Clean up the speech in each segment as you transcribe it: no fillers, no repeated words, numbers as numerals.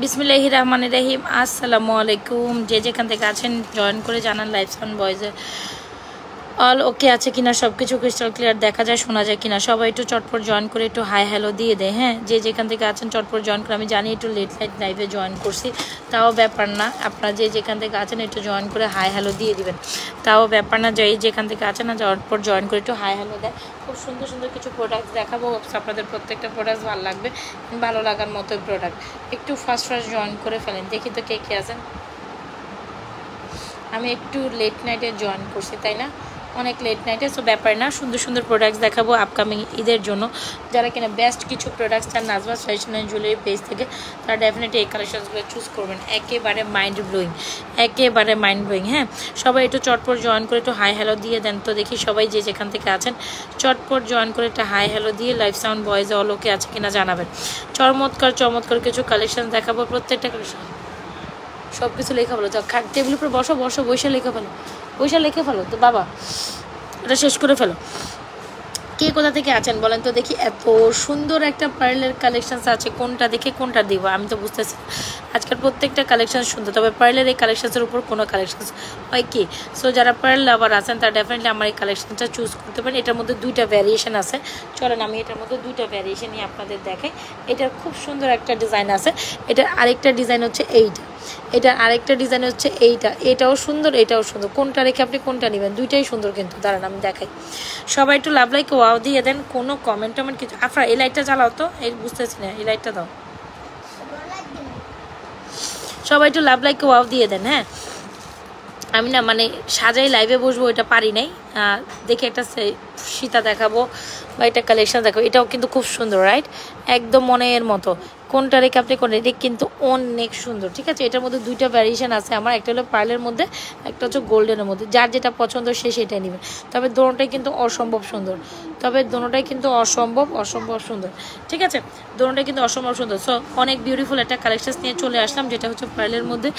বিসমিল্লাহির রহমানির রহিম। আসসালামু আলাইকুম। যে যেখান থেকে আছেন জয়েন করে জানান লাইভ সাউন্ড ভয়েসে অল ওকে আছে কিনা, সব কিছু ক্রিস্টাল ক্লিয়ার দেখা যায়, শোনা যায় কিনা। সবাই একটু চটপট জয়েন করে একটু হাই হ্যালো দিয়ে দেয়। হ্যাঁ, যে যেখান থেকে আছেন চটপট জয়েন করে। আমি জানি একটু লেট নাইট লাইভে জয়েন করছি, তাও ব্যাপার না। আপনারা যে যেখান থেকে আছেন একটু জয়েন করে হাই হ্যালো দিয়ে দিবেন, তাও ব্যাপার না। যে যেখান থেকে আছেন না চটপট জয়েন করে একটু হাই হ্যালো দেয়। খুব সুন্দর সুন্দর কিছু প্রোডাক্ট দেখাবো, আপনাদের প্রত্যেকটা প্রোডাক্ট ভালো লাগবে, ভালো লাগার মতো প্রোডাক্ট। একটু ফার্স্ট জয়েন করে ফেলেন, দেখি তো কে কে আছেন। আমি একটু লেট নাইটে জয়েন করছি, তাই না? অনেক লেট নাইটে, সো ব্যাপার না। সুন্দর সুন্দর প্রোডাক্টস দেখাবো আপকামিং ঈদের জন্য। যারা কিনা বেস্ট কিছু প্রোডাক্টস চান Nazma's fashion and jewellery page থেকে, তারা ডেফিনেটলি এই কালেকশনসগুলো চুজ করবেন। একেবারে মাইন্ড ব্লোয়িং, একেবারে মাইন্ড ব্লোয়িং। হ্যাঁ, সবাই একটু চটপট জয়েন করে একটু হাই হ্যালো দিয়ে দেন তো দেখি। সবাই যে যেখান থেকে আছেন চটপট জয়েন করে একটা হাই হ্যালো দিয়ে লাইভ সাউন্ড ভয়েসে অলোকে আছে কিনা জানাবেন। চমৎকার চমৎকার কিছু কালেকশন দেখাবো, প্রত্যেকটা কালেকশন সব কিছু লেখা ভালো। টেবিলের উপরে বসো বসো, বৈশা লেখা ফেলো, বৈশা লিখে ফেলো তো বাবা, এটা শেষ করে ফেলো। কে কোথা থেকে আছেন বলেন তো দেখি। এত সুন্দর একটা পার্লের কালেকশনস আছে, কোনটা দেখে কোনটা দিব আমি তো বুঝতেছি। আজকের প্রত্যেকটা কালেকশন সুন্দর, তবে পার্লের এই কালেকশনসের উপর কোনো কালেকশনস হয় কি। সো যারা পার্ল লাভার আছেন তারা ডেফিনেটলি আমার এই কালেকশনটা চুজ করতে পারেন। এটার মধ্যে দুইটা ভ্যারিয়েশন আছে, চলেন আমি এটার মধ্যে দুইটা ভ্যারিয়েশনই আপনাদের দেখাই। এটার খুব সুন্দর একটা ডিজাইন আছে, এটার আরেকটা ডিজাইন হচ্ছে এইটা, এটার আরেকটা ডিজাইন হচ্ছে এইটা। এটাও সুন্দর, এটাও সুন্দর। কোনটা রেখে আপনি কোনটা নেবেন, দুইটাই সুন্দর কিন্তু। দাঁড়ান আমি দেখাই। সবাই একটু লাভ লাইক ওয়াও দিয়ে দেন, কোনো কমেন্ট টমেন্ট কিছু। আফরা এই লাইটটা জ্বালাও তো, এই বুঝতেছি না, এই লাইটটা দাও। সবাই একটু লাভ লাইক ওয়াও দিয়ে দেন। হ্যাঁ, আমি না মানে সাজাই লাইভে বসবো এটা পারি নাই। দেখে একটা সীতা দেখাবো বা এটা কালেকশন দেখাবো। এটাও কিন্তু খুব সুন্দর, রাইট? একদম মনের মতো। কোনটা রেখে আপনি কোন, এটা কিন্তু অনেক সুন্দর। ঠিক আছে, এটার মধ্যে দুইটা ভ্যারিয়েশন আছে আমার, একটা হলো পার্লের মধ্যে, একটা হচ্ছে গোল্ডেনের মধ্যে। যার যেটা পছন্দ সে সেটাই নেবে। তবে দোনোটাই কিন্তু অসম্ভব সুন্দর, তবে দোনোটাই কিন্তু অসম্ভব সুন্দর। ঠিক আছে, দোনোটাই কিন্তু অসম্ভব সুন্দর। সো অনেক বিউটিফুল একটা কালেকশন নিয়ে চলে আসলাম, যেটা হচ্ছে পার্লের মধ্যে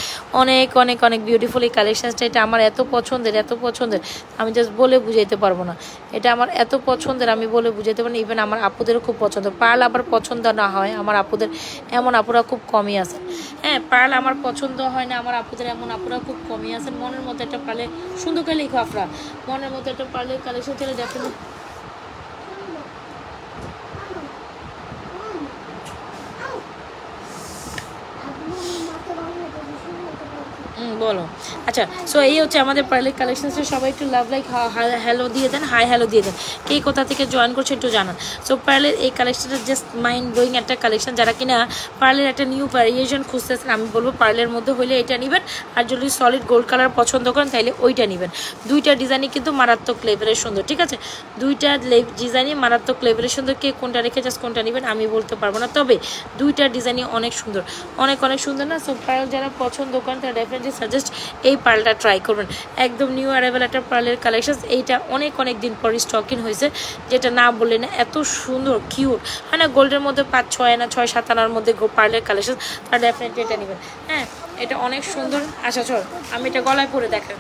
অনেক অনেক অনেক বিউটিফুল এই কালেকশনসটা। এটা আমার এত পছন্দের, এত পছন্দের, আমি জাস্ট বলে বুঝাইতে পারবো না। এটা আমার এত পছন্দের, আমি বলে বুঝাইতে পারি না। ইভেন আমার আপুদেরও খুব পছন্দ। পার্ল আবার পছন্দ না হয় আমার আপুদের, এমন আপুরা খুব কমই আছে। হ্যাঁ, পার্ল আমার পছন্দ হয় না আমার আপুদের, এমন আপুরা খুব কমই আছেন। মনের মতো একটা পার্লে সুন্দর করে লিখো আফরা, মনের মতো একটা পার্লের কালেকশন চলে যাচ্ছে। বলো। আচ্ছা, সো এই হচ্ছে আমাদের পার্লের কালেকশনসটা। সবাই একটু লাভ লাইক হ্যালো দিয়ে দেন, হাই হ্যালো দিয়ে দেন। কে কোথা থেকে জয়েন করছে একটু জানান। সো পার্লের এই কালেকশনটা জাস্ট মাইন্ড ব্লোয়িং একটা কালেকশন। যারা কিনা পার্লের একটা নিউ ভ্যারিয়েশন খুঁজতেছেন, আমি বলবো পার্লের মধ্যে হলে এটা নেবেন। আর যদি সলিড গোল্ড কালার পছন্দ করেন তাহলে ওইটা নেবেন। দুইটা ডিজাইনই কিন্তু মারাত্মক লেভেলের সুন্দর। ঠিক আছে, দুইটা ডিজাইনই মারাত্মক লেভেলের সুন্দর। কে কোনটা রেখে জাস্ট কোনটা নেবেন আমি বলতে পারবো না, তবে দুইটা ডিজাইনই অনেক সুন্দর, অনেক অনেক সুন্দর না। সো পার্ল যারা পছন্দ করেন তারা ডেফিনেটলি সাজেস্ট এই পার্লটা ট্রাই করবেন। একদম নিউ অ্যারাইভেল একটা পার্লের কালেকশন। এইটা অনেক অনেক দিন পরই স্টকিং হয়েছে, যেটা না বললে না। এত সুন্দর কিউট হয় না, গোল্ডের মধ্যে 5-6 আনা 6-7 আনার মধ্যে পার্লের কালেকশন, তারা ডেফিনেটলি এটা নেবেন। হ্যাঁ, এটা অনেক সুন্দর। আচ্ছা চল আমি এটা গলায় পরে দেখাই।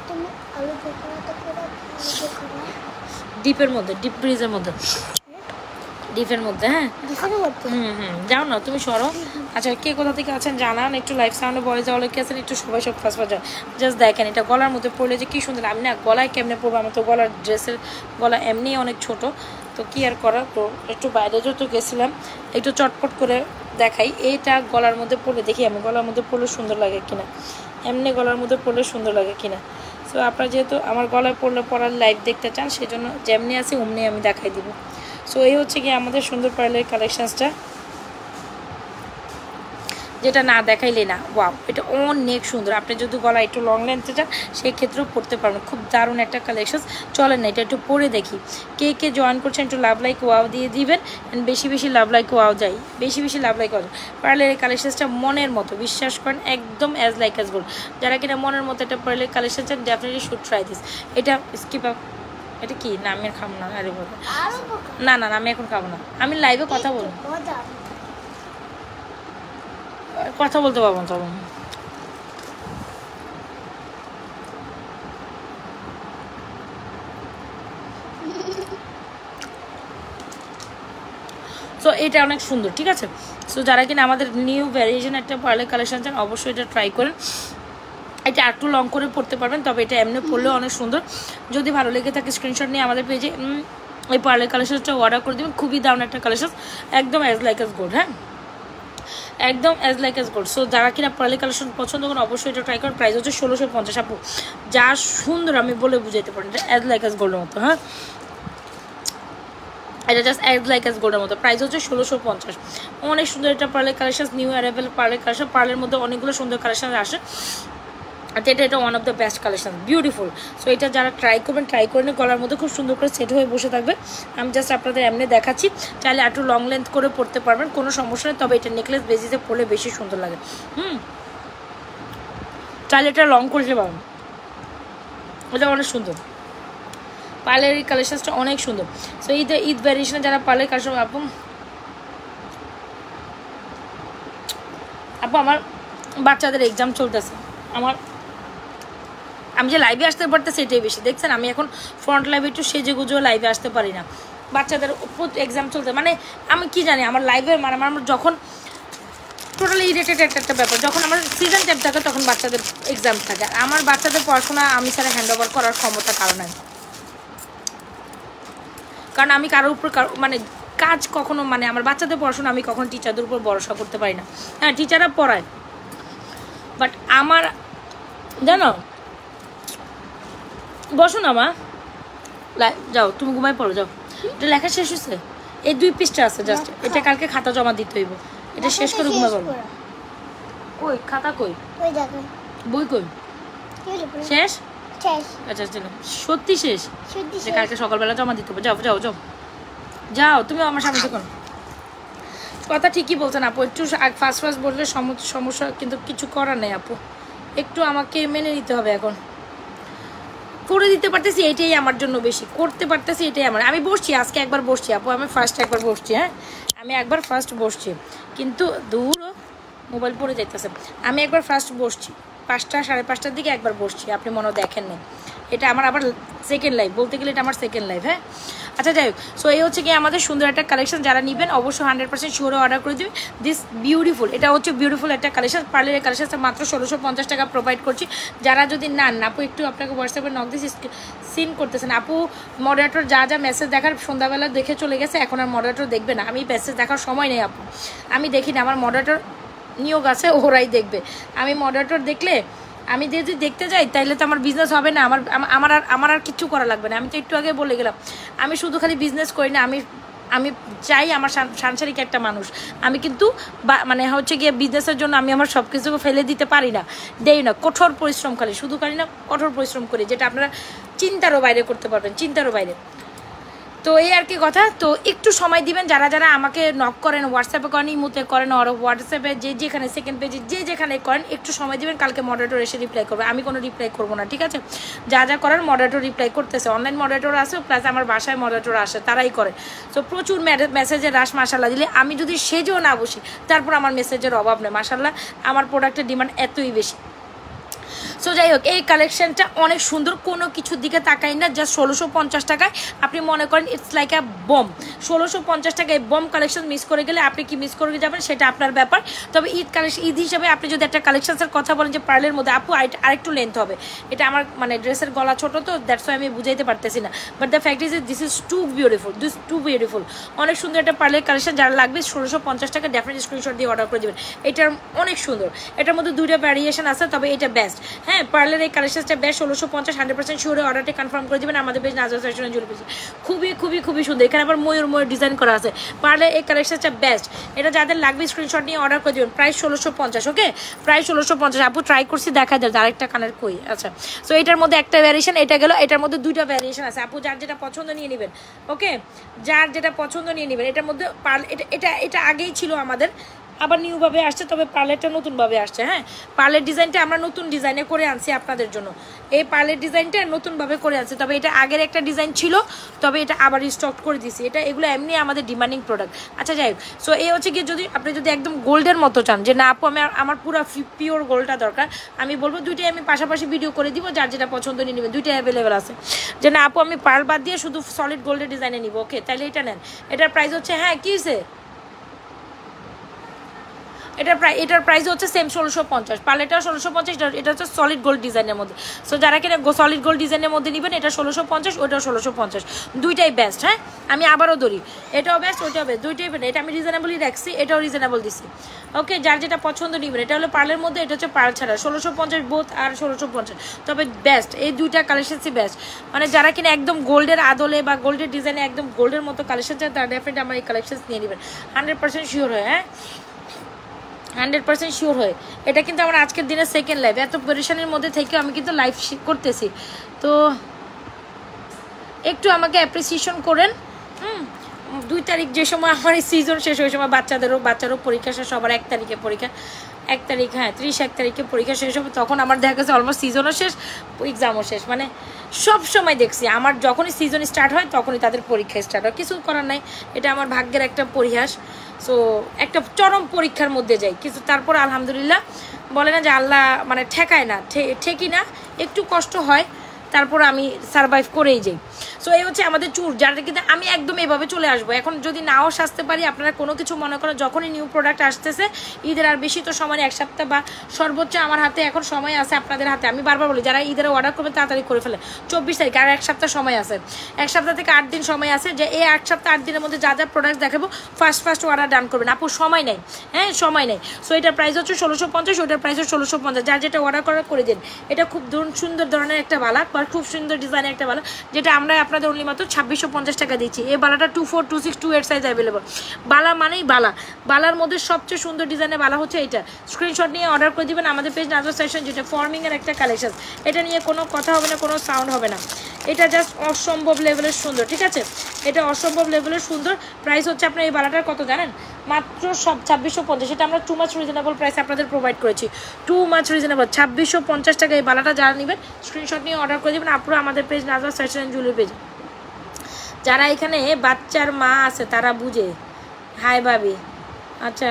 ডিপের মধ্যে, ডিপ ব্রিজের মধ্যে, ডিপের মধ্যে। হ্যাঁ, যাও না তুমি সরো। আচ্ছা, কে কোথা থেকে আছেন জানান একটু। লাইভ সাউন্ডে বলে যাওয়া লোকে আছেন একটু, সবাই সব ফার্স্ট বাজার জাস্ট দেখেন। এটা গলার মধ্যে পড়লে যে কি সুন্দর। আমি না গলায় কেমনে পরবো, আমার তো গলার ড্রেসের গলা এমনি অনেক ছোট, তো কি আর করা। তো একটু বাইরে যেহেতু গেছিলাম, একটু চটপট করে দেখাই। এইটা গলার মধ্যে পরলে দেখি আমি গলার মধ্যে পরলে সুন্দর লাগে কিনা, এমনি গলার মধ্যে পরলে সুন্দর লাগে কিনা। সো আপনারা যেহেতু আমার গলায় পরার লাইভ দেখতে চান, সেই জন্য যেমনি আছি অমনি আমি দেখাই দিব। সো এই হচ্ছে কি আমাদের সুন্দর পার্লের কালেকশনসটা, যেটা না দেখাইলে না। ওয়াও, এটা অনেক সুন্দর। আপনি যদি গলা একটু লং লেন্থে চান সেই ক্ষেত্রেও পরতে পারবেন। খুব দারুণ একটা কালেকশন। চলেন না এটা একটু পরে দেখি। কে কে জয়েন করছেন একটু লাভ লাইক ওয়াও দিয়ে দিবেন। বেশি বেশি লাভ লাইক ওয়াও যাই, বেশি বেশি লাভ লাইক ওয়াও। পার্লের এই কালেকশনসটা মনের মতো, বিশ্বাস করেন একদম অ্যাজ লাইক অ্যাজ গোল্ড। যারা কিনা মনের মতো একটা পার্লের কালেকশন চান ডেফিনেটলি শুড ট্রাই দিস। এটা স্কিপ আপ, এটা কি না আমি খাবো না। আরে বলো না না, আমি এখন খাবো না, আমি লাইভে কথা বলবো, কথা বলতে পারবো না তখন। সো এটা অনেক সুন্দর, ঠিক আছে। সো যারা কিনা আমাদের নিউ ভ্যারিয়েশন একটা পার্লের কালেকশন চান অবশ্যই এটা ট্রাই করেন। এটা একটু লং করে পড়তে পারবেন, তবে এটা এমনি পড়লেও অনেক সুন্দর। যদি ভালো লেগে থাকে স্ক্রিনশট নিয়ে আমাদের পেজে এই পার্লের কালেকশনটা অর্ডার করে দেবেন। খুবই দারুণ একটা কালেকশন, একদম অ্যাজ লাইক অ্যাজ গোল্ড। হ্যাঁ, একদম as like as gold. So যারা কিনা পার্লের কালেকশন পছন্দ করেন অবশ্যই এটা ট্রাই করেন। প্রাইস হচ্ছে 1650 আপু, যা সুন্দর আমি বলে বুঝাইতে পারেন, এটা অ্যাজ লাইক অ্যাজ গোল্ডের মতো। হ্যাঁ, এটা জাস্ট অ্যাজ লাইক অ্যাজ গোল্ডের মতো। প্রাইস হচ্ছে 1650। অনেক সুন্দর এটা পার্লের কালেকশন, নিউ অ্যারাইভেল পার্লের কালেকশন। পার্লের মধ্যে অনেকগুলো সুন্দর কালেকশন আসে, আর এটা one of the best collection, beautiful. So এটা যারা ট্রাই করবেন, ট্রাই করে নিয়ে গলার মধ্যে খুব সুন্দর করে সেট হয়ে বসে থাকবে। আমি জাস্ট আপনাদের এমনি দেখাচ্ছি, চাইলে একটু লং লেন্থ করে পড়তে পারবেন, কোনো সমস্যা নেই। তবে এটা নেকলেস বেসিসে পরলে বেশি সুন্দর লাগে। চাইলে এটা লং করতে পারবেন, এটা অনেক সুন্দর। পার্লের এই কালেকশনসটা অনেক সুন্দর। সো ঈদ ভ্যারিয়েশনে যারা পার্লের কালেকশন, আপু আমার বাচ্চাদের এক্সাম চলতেছে, আমি যে লাইভে আসতে পারতেছি এটাই বেশি। দেখছেন আমি এখন ফ্রন্ট লাইভে একটু সেজে গুজেও লাইভে আসতে পারি না, বাচ্চাদের এক্সাম চলতে। মানে আমি কি জানি, আমার লাইভে মানে আমার যখন টোটালি ইরিটেটেড একটা ব্যাপার, যখন আমার সিজন টাইম থাকে তখন বাচ্চাদের এক্সাম থাকে। আমার বাচ্চাদের পড়াশোনা আমি ছাড়া হ্যান্ড ওভার করার ক্ষমতা কারণ নাই, কারণ আমি কারোর উপর মানে কাজ কখনো, মানে আমার বাচ্চাদের পড়াশোনা আমি কখনো টিচারদের উপর ভরসা করতে পারি না। হ্যাঁ, টিচাররা পড়ায়, বাট আমার জানো, বসো না মা, যাও তুমি ঘুমাই পড়ো, যাও। এটা লেখা শেষ হয়েছে, এই 2 পৃষ্ঠা আছে জাস্ট, এটা কালকে খাতা জমা দিতে হইব। এটা শেষ করে ঘুমাই পড়ো। কই খাতা, কই বই, কই শেষ? আচ্ছা চলো, সত্যি শেষ? কালকে সকালবেলা জমা দিতে হবে। যাও যাও যাও যাও, তুমি আমার সামনে দেখো। কথা ঠিকই বলছেন আপু, একটু ফার্স্ট বললে সমস্যা, কিন্তু কিছু করার নেই আপু, একটু আমাকে মেনে নিতে হবে। এখন করে দিতে পারতেছি, এটাই আমার জন্য বেশি, করতে পারতেছি এটাই আমার। আমি বসছি আজকে একবার বসছি আপু, আমি একবার বসছি। হ্যাঁ, আমি একবার ফার্স্ট বসছি, কিন্তু দূর মোবাইল পড়ে যাইতেছে। আমি একবার ফার্স্ট বসছি 5টা 5:30টার দিকে একবার বসছি, আপনি মনে দেখেন না। এটা আমার আবার সেকেন্ড লাইভ, বলতে গেলে এটা আমার সেকেন্ড লাইভ। হ্যাঁ, আচ্ছা যাই হোক। সো এই হচ্ছে কি আমাদের সুন্দর একটা কালেকশন, যারা নেবেন অবশ্যই 100% শিওরে অর্ডার করে দেবেন। দিস বিউটিফুল, এটা হচ্ছে বিউটিফুল একটা কালেকশন। পার্লের কালেকশনটা মাত্র 1650 টাকা প্রোভাইড করছি। যারা যদি নেন, আপু একটু আপনাকে হোয়াটসঅ্যাপে নক দিয়ে সিন করতেছেন। আপু মডারেটর যা যা মেসেজ দেখার সন্ধ্যাবেলা দেখে চলে গেছে, এখন আর মডারেটর দেখবে না। আমি মেসেজ দেখার সময় নেই আপু, আমি দেখি না, আমার মডারেটর নিয়োগ আছে, ওরাই দেখবে। আমি মডারেটর দেখলে, আমি যদি দেখতে যাই তাইলে তো আমার বিজনেস হবে না, আমার আর কিছু করা লাগবে না। আমি তো একটু আগে বলে গেলাম, আমি শুধু খালি বিজনেস করি না, আমি চাই আমার সাংসারিক একটা মানুষ। আমি কিন্তু মানে হচ্ছে গিয়ে বিজনেসের জন্য আমি আমার সব কিছু ফেলে দিতে পারি না, দেই না। কঠোর পরিশ্রম খালি, শুধু খালি না, কঠোর পরিশ্রম করি, যেটা আপনারা চিন্তারও বাইরে করতে পারবেন, চিন্তারও বাইরে। তো এই আর কি কথা। তো একটু সময় দিবেন, যারা যারা আমাকে নক করেন, হোয়াটসঅ্যাপে করেন, ইমোতে করেন, আর হোয়াটসঅ্যাপে যেখানে সেকেন্ড পেজে যেখানে করেন, একটু সময় দিবেন। কালকে মডারেটর এসে রিপ্লাই করবে, আমি কোনো রিপ্লাই করবো না, ঠিক আছে? যা যা করার মডারেটর রিপ্লাই করতেছে, অনলাইন মডারেটর আছে, প্লাস আমার বাসায় মডারেটর আসে, তারাই করে। তো প্রচুর মেসেজের রাশ মাশাল্লাহ দিলে, আমি যদি সেজেও না বসি তারপর আমার মেসেজের অভাব নেই, মাশাল্লাহ আমার প্রোডাক্টের ডিমান্ড এতই বেশি। সো যাই হোক, এই কালেকশনটা অনেক সুন্দর, কোনো কিছুর দিকে তাকাই না, জাস্ট 1650 টাকায় আপনি মনে করেন ইটস লাইক আ বম। 1650 টাকায় বম কালেকশন মিস করে গেলে আপনি কি মিস করে যাবেন সেটা আপনার ব্যাপার। তবে ঈদ হিসাবে আপনি যদি একটা কালেকশনের কথা বলেন যে পার্লের মধ্যে, আপু আরেকটু লেন্থ হবে, এটা আমার মানে ড্রেসের গলা ছোটো তো, দ্যাটস ওয়াই আমি বুঝাইতে পারতেছি না। But the fact is this is too beautiful, অনেক সুন্দর একটা পার্লের কালেকশন। যারা লাগবে 1650 টাকা ডেফিনেটলি স্ক্রিনশট দিয়ে অর্ডার করে দেবেন। এটার অনেক সুন্দর, এটার মধ্যে 2টা ভ্যারিয়েশন আছে, তবে এটা বেস্ট। হ্যাঁ, পার্লের এই কালেকশনটা বেশ 1650, 100% শিওরে অর্ডারটা কনফার্ম করে দেবেন আমাদের পেজ নাজওয়া ফ্যাশন জুয়েলারি পেজে। খুবই সুন্দর, এখানে আবার ময়ূর ডিজাইন করা আছে। পার্লের এই কালেকশনটা বেস্ট, এটা যাদের লাগবে স্ক্রিনশট নিয়ে অর্ডার করে দেবেন। প্রাইস 1650, ওকে, প্রাইস 1650। আপু ট্রাই করছি, দেখা যায় আরেকটা কানের কই। আচ্ছা, সো এটার মধ্যে একটা ভ্যারিয়েশন, এটা গেল, এটার মধ্যে 2টা ভ্যারিয়েশন আছে। আপু যার যেটা পছন্দ নিয়ে নেবেন, ওকে, যার যেটা পছন্দ নিয়ে নেবেন। এটার মধ্যে এটা আগেই ছিল আমাদের, আবার নিউভাবে আসছে, তবে পার্লেরটা নতুনভাবে আসছে। হ্যাঁ, পার্লের ডিজাইনটা আমরা নতুন ডিজাইনে করে আনছি আপনাদের জন্য, এই পার্লের ডিজাইনটা নতুনভাবে করে আনছি। তবে এটা আগের একটা ডিজাইন ছিল, তবে এটা আবার রিস্টক করে দিছি। এগুলো এমনি আমাদের ডিমান্ডিং প্রোডাক্ট। আচ্ছা যাই হোক, সো এই হচ্ছে কি, যদি আপনি একদম গোল্ডের মতো চান, যে না আপু আমার পুরো পিওর গোল্ডটা দরকার, আমি বলবো 2টাই আমি পাশাপাশি ভিডিও করে দিব, যার যেটা পছন্দ নিয়ে নেবেন। 2টাই অ্যাভেলেবেল আছে। যে না আপু আমি পার্ল বাদ দিয়ে শুধু সলিড গোল্ডের ডিজাইনে নিব, ওকে, তাহলে এটা নেন। এটার প্রাইস হচ্ছে, হ্যাঁ কি হয়েছে, এটার প্রাইস হচ্ছে সেম 1650, পার্লেটাও 1650, এটা হচ্ছে সলিড গোল্ড ডিজাইনের মধ্যে। সো যারা কিনা সলিড গোল্ড ডিজাইনের মধ্যে নেবেন এটা 1650, ওটাও 1650, দুইটাই বেস্ট। হ্যাঁ আমি আবারও ধরি, এটাও বেস্ট ওইটাও বেস্ট, দুইটাই বেস্ট। এটা আমি রিজনেবলই রাখছি, এটাও রিজনেবল দিছি। ওকে, যার যেটা পছন্দ নেবেন। এটা হলো পার্লের মধ্যে, এটা হচ্ছে পার্ল ছাড়া, 1650 বোথ আর 1650, তবে বেস্ট এই দুইটা কালেকশনসই বেস্ট। মানে যারা কিনা একদম গোল্ডের আদলে বা গোল্ডের ডিজাইনে একদম গোল্ডের মতো কালেকশন চান তারা ডেফিনেটলি আমার এই কালেকশন নিয়ে নেবেন 100% শিওর হয়। হ্যাঁ 100% শিওর হয়। এটা কিন্তু আমার আজকের দিনের সেকেন্ড লাইভ, এত পরেশানির মধ্যে থেকেও আমি কিন্তু লাইভ করতেছি, তো একটু আমাকে অ্যাপ্রিসিয়েশন করেন। 2 তারিখ যে সময় আমার এই সিজন শেষ, ওই সময় বাচ্চারও পরীক্ষা শেষ, সবার 1 তারিখে পরীক্ষা, 1 তারিখ, হ্যাঁ 31 তারিখে পরীক্ষা শেষ হবে, তখন আমার দেখা গেছে অলমোস্ট সিজনও শেষ, এক্সামও শেষ। মানে সব সময় দেখছি আমার যখনই সিজন স্টার্ট হয় তখনই তাদের পরীক্ষা স্টার্ট হয়, কিছু করার নাই, এটা আমার ভাগ্যের একটা পরিহাস। সো একটা চরম পরীক্ষার মধ্যে যাই, কিন্তু তারপর আলহামদুলিল্লাহ বলে না যে আল্লাহ মানে ঠেকায় না, ঠেকি না, একটু কষ্ট হয়, তারপর আমি সারভাইভ করেই যাই। সো এই হচ্ছে আমাদের চুর, যারা কিন্তু আমি একদম এভাবে চলে আসবো। এখন যদি নাও সাজতে পারি, আপনারা কোনো কিছু মনে করেন যখনই নিউ প্রোডাক্ট আসতেছে, ঈদের আর বেশি তো সময় 1 সপ্তাহ বা সর্বোচ্চ আমার হাতে এখন সময় আছে, আপনাদের হাতে আমি বারবার বলি যারা ঈদের অর্ডার করবেন তাড়াতাড়ি করে ফেলে, 24 তারিখ আর 1 সপ্তাহ সময় আছে, 1 সপ্তাহ থেকে 8 দিন সময় আছে, যে এই 8 সপ্তাহ 8 দিনের মধ্যে যা যা প্রোডাক্ট দেখাবো ফার্স্ট অর্ডার ডান করবেন। আপু সময় নেই, হ্যাঁ সময় নেই। সো এটার প্রাইস হচ্ছে 1650, ওটার প্রাইস হচ্ছে 1650, যার যেটা অর্ডার করার করে দিন। এটা খুব সুন্দর ধরনের একটা বালা, খুব সুন্দর ডিজাইনের একটা বালা, যেটা আমরা আপনাদের অনলি মাত্র 2650 টাকা দিচ্ছি। এই বালাটা 24, 26, 28 সাইজ অ্যাভেলেবল। বালা মানেই বালার মধ্যে সবচেয়ে সুন্দর ডিজাইনের বালা হচ্ছে এটা। স্ক্রিনশট নিয়ে অর্ডার করে দিবেন আমাদের পেজ নাজওয়াজ ফ্যাশন, যেটা ফর্মিংয়ের একটা কালেকশন। এটা নিয়ে কোনো কথা হবে না, কোনো সাউন্ড হবে না, এটা জাস্ট অসম্ভব লেভেলের সুন্দর, ঠিক আছে? এটা অসম্ভব লেভেলের সুন্দর। প্রাইস হচ্ছে আপনার এই বালাটার কত জানেন? মাত্র 2650। এটা আমরা টু মাচ রিজনেবল প্রাইস আপনাদের প্রোভাইড করেছি, টু মাচ রিজনেবল। 2650 টাকা এই বালাটা যারা নেবেন স্ক্রিনশট নিয়ে অর্ডার করে দেবেন আপনারা আমাদের page Nazwaz fashion and jewellery page. যারা এখানে বাচ্চার মা আছে তারা বুঝে, হাই ভাবি, আচ্ছা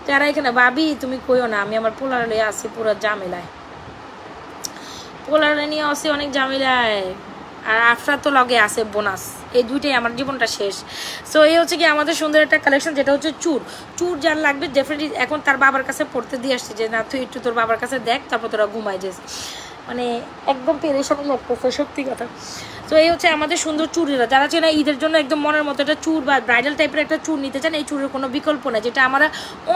যারা এখানে ভাবি তুমি কইও না, আমি আমার পোলার নিয়ে আসি পুরো ঝামেলায়, পোলার নিয়ে আসি অনেক ঝামেলায়, আর আফরা তো লগে আছে বোনাস, এই দুইটাই আমার জীবনটা শেষ। সো এই হচ্ছে কি আমাদের সুন্দর একটা কালেকশন, যেটা হচ্ছে চুর যার লাগবে ডেফিনেটলি এখন তার বাবার কাছে পড়তে দিয়ে আসছে যে না তুই একটু তোর বাবার কাছে দেখ, তারপর তোরা ঘুমাই যাস, মানে একদম পেরেশানি লাগতেছে সত্যি কথা। তো এই হচ্ছে আমাদের সুন্দর চুড়িরা, যারা চেনা ঈদের জন্য একদম মনের মতো একটা চুর বা ব্রাইডাল টাইপের একটা চুর নিতে চান, এই চুরের কোনো বিকল্প নেই, যেটা আমরা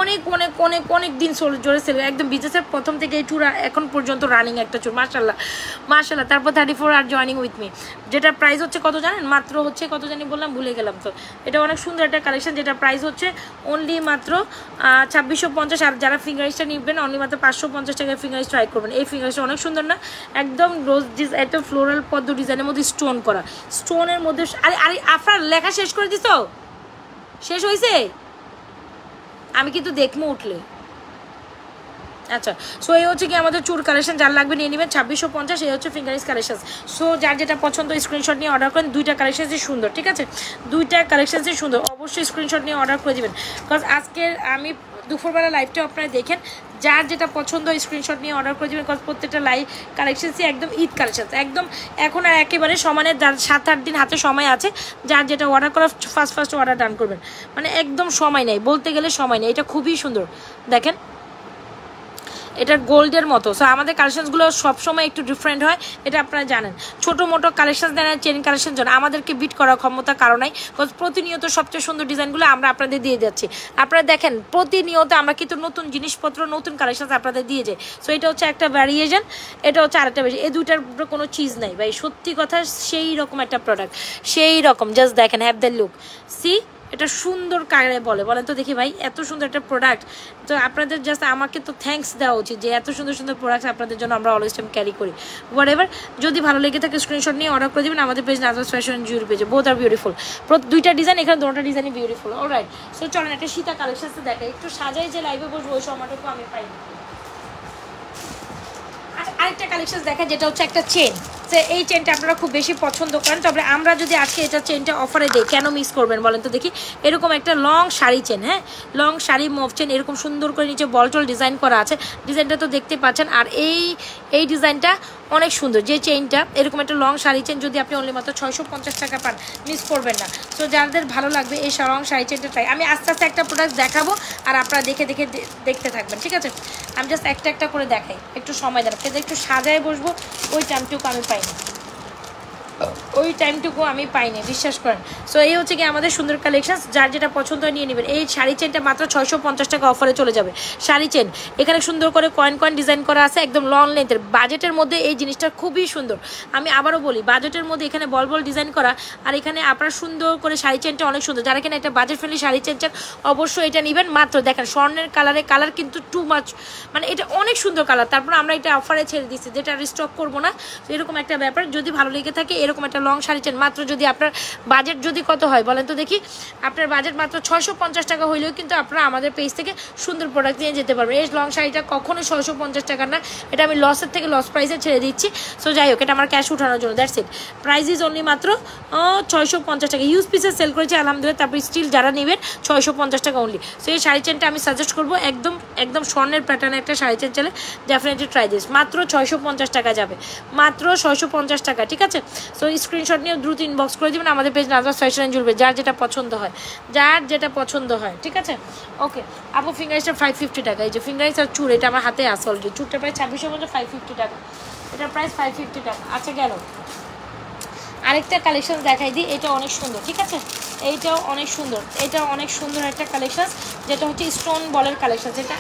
অনেক অনেক অনেক অনেক দিন জোরে সেল, একদম বিজনেসের প্রথম থেকে এই চুর এখন পর্যন্ত রানিং একটা চুর, মাশাল্লাহ মাশাল্লাহ। তারপর 34 আর জয়নিং উইথ মি, যেটা প্রাইস হচ্ছে কত জানেন? মাত্র হচ্ছে কত জানি বললাম, ভুলে গেলাম তো। এটা অনেক সুন্দর একটা কালেকশন, যেটা প্রাইস হচ্ছে অনলি মাত্র 2650। আর যারা ফিঙ্গারিসটা নিবেন অনলি মাত্র 550 টাকায় ফিঙ্গারিস ট্রাই করবেন। এই ফিঙ্গারিসটা অনেক সুন্দর না, একদম রোজ একদম ফ্লোরাল পদ্ম ডিজাইনের মধ্যে স্টোন করা, স্টোনের মধ্যে। আরে আরে আপনার লেখা শেষ করে দিছো? শেষ হয়েছে? আমি কিন্তু দেখবো উঠলে। আচ্ছা, সো এই হচ্ছে কি আমাদের চুর কালেকশন, যার লাগবে নিয়ে নেবেন 2650। এই হচ্ছে ফিঙ্গারিস কালেকশন। সো যার যেটা পছন্দ স্ক্রিনশট নিয়ে অর্ডার করেন, দুইটা কালেকশনই সুন্দর, ঠিক আছে? দুইটা কালেকশনই সুন্দর, অবশ্যই স্ক্রিনশট নিয়ে অর্ডার করে দেবেন। বিকজ আজকের আমি দুপুরবেলা লাইভটা আপনারা দেখেন, যার যেটা পছন্দ স্ক্রিনশট নিয়ে অর্ডার করে দেবেন। বিকজ প্রত্যেকটা লাইভ কালেকশনসই একদম ঈদ কালেকশন, একদম এখন আর একেবারে সমানের, যার 7-8 দিন হাতে সময় আছে, যার যেটা অর্ডার করা ফার্স্ট অর্ডার ডান করবেন, মানে একদম সময় নেই, বলতে গেলে সময় নেই। এটা খুবই সুন্দর, দেখেন এটা গোল্ডের মতো। সো আমাদের কালেকশনসগুলো সবসময় একটু ডিফারেন্ট হয়, এটা আপনারা জানেন। ছোটো মোটো কালেকশন দেন, চেন কালেকশন জন্য আমাদেরকে বিট করার ক্ষমতা কারো নাই, বিকজ প্রতিনিয়ত সবচেয়ে সুন্দর ডিজাইনগুলো আমরা আপনাদের দিয়ে যাচ্ছি। আপনারা দেখেন প্রতিনিয়ত আমরা কিন্তু নতুন জিনিসপত্র, নতুন কালেকশন আপনাদের দিয়ে যাই। সো এটা হচ্ছে একটা ভ্যারিয়েশন, এটা হচ্ছে আরেকটা ভ্যারিয়েশন। এই দুইটার কোনো চিজ নাই ভাই, সত্যি কথা সেই রকম একটা প্রোডাক্ট, সেই রকম। জাস্ট দেখেন, হ্যাভ দ্য লুক, সি এটা সুন্দর কারে বলেন তো দেখি ভাই, এত সুন্দর একটা প্রোডাক্ট। তো আপনাদের জাস্ট আমাকে তো থ্যাঙ্কস দেওয়া উচিত যে এত সুন্দর সুন্দর প্রোডাক্ট আপনাদের জন্য আমরা অলওয়েজ টাইম ক্যারি করি। হোয়াট এভার, যদি ভালো লেগে থাকে স্ক্রিনশট নিয়ে অর্ডার করে দেবেন আমাদের পেজ নাজওয়াজ ফ্যাশন জুয়েলারি পেজে। বোথ আর বিউটিফুল, দুইটা ডিজাইন, এখানে দুটো ডিজাইনই বিউটিফুল। অলরাইট, সো চলেন একটা সীতা কালেকশন দেখাই, একটু সাজাই যে লাইভে বসবো ওই সময়টুকু আমি পাই। আচ্ছা, আরেকটা কালেকশন দেখা, যেটা হচ্ছে একটা চেন। এই চেনটা আপনারা খুব বেশি পছন্দ করেন, তবে আমরা যদি আজকে এটা চেনটা অফারে দিই কেন মিস করবেন বলেন তো দেখি? এরকম একটা লং শাড়ি চেন, হ্যাঁ লং শাড়ি মুভ চেন, এরকম সুন্দর করে নিচে বলটল ডিজাইন করা আছে, ডিজাইনটা তো দেখতে পাচ্ছেন। আর এই ডিজাইনটা অনেক সুন্দর। যে চেইনটা এরকম একটা লং শাড়ি চেন যদি আপনি অনলি মাত্র 650 টাকা পান, মিস করবেন না। সো যাদের ভালো লাগবে এই লং শাড়ি চেনটা ট্রাই। আমি আস্তে আস্তে একটা প্রোডাক্ট দেখাবো আর আপনারা দেখতে থাকবেন, ঠিক আছে? আমি জাস্ট একটা করে দেখাই, একটু সময় দেন, কিন্তু একটু সাজায় বসবো ওই টাইমটুকু আমি পাইনি, বিশ্বাস করেন। সো এই হচ্ছে কি আমাদের সুন্দর কালেকশন, যার যেটা পছন্দ হয় নিয়ে নেবেন। এই শাড়ি চেনটা মাত্র 650 টাকা অফারে চলে যাবে। শাড়ি চেন এখানে সুন্দর করে কয়েন ডিজাইন করা আছে, একদম লং লেন্থের, বাজেটের মধ্যে এই জিনিসটা খুবই সুন্দর। আমি আবারও বলি, বাজেটের মধ্যে এখানে বল ডিজাইন করা, আর এখানে আপনার সুন্দর করে শাড়ি চেনটা অনেক সুন্দর। যারা কিনা একটা বাজেট ফ্রেন্ডলি শাড়ি চেন চান অবশ্যই এটা নেবেন। মাত্র দেখেন স্বর্ণের কালার কিন্তু টু মাচ, মানে এটা অনেক সুন্দর কালার। তারপর আমরা এটা অফারে ছেড়ে দিচ্ছি, যেটা রিস্টক করবো না, এরকম একটা ব্যাপার। যদি ভালো লেগে থাকে এরকম একটা লং শাড়ি চেন মাত্র, যদি আপনার বাজেট যদি কত হয় বলেন তো দেখি, আপনার বাজেট মাত্র 650 টাকা হইলেও কিন্তু আপনারা আমাদের পেজ থেকে সুন্দর প্রোডাক্ট নিয়ে যেতে পারবেন। এই লং শাড়িটা কখনোই 650 টাকা না, এটা আমি লসের থেকে লস প্রাইসে ছেড়ে দিচ্ছি। সো যাই হোক, এটা আমার ক্যাশ উঠানোর জন্য, that's it. Price is only মাত্র 650 টাকা। ইউজ পিসে সেল করেছি আলহামদুলিল্লাহ, তারপর স্টিল যারা নেবেন 650 টাকা অনলি। সো এই শাড়ি চেনটা আমি সাজেস্ট করবো, একদম স্বর্ণের প্যাটার্নের একটা শাড়ি চেন চলে, ডেফিনেটলি ট্রাই দিস। মাত্র 650 টাকা যাবে, মাত্র 650 টাকা, ঠিক আছে? সো স্ক্রিনশট নিয়ে দ্রুত ইনবক্স করে দেবেন আমাদের page Nazma's fashion and jewellery, যার যেটা পছন্দ হয়, ঠিক আছে? ওকে আপু, ফিঙ্গারিংসটা 550 টাকা। এই যে ফিঙ্গারিংস আর চুর, এটা আমার হাতে আছে অলরেডি। চুরটা প্রায় 2650 টাকা, এটার প্রাইস 550 টাকা। আচ্ছা গেল, আরেকটা কালেকশন দেখাই দিই, এটা অনেক সুন্দর, ঠিক আছে? এইটাও অনেক সুন্দর একটা কালেকশন, যেটা হচ্ছে স্টোন বলের কালেকশন, যেটা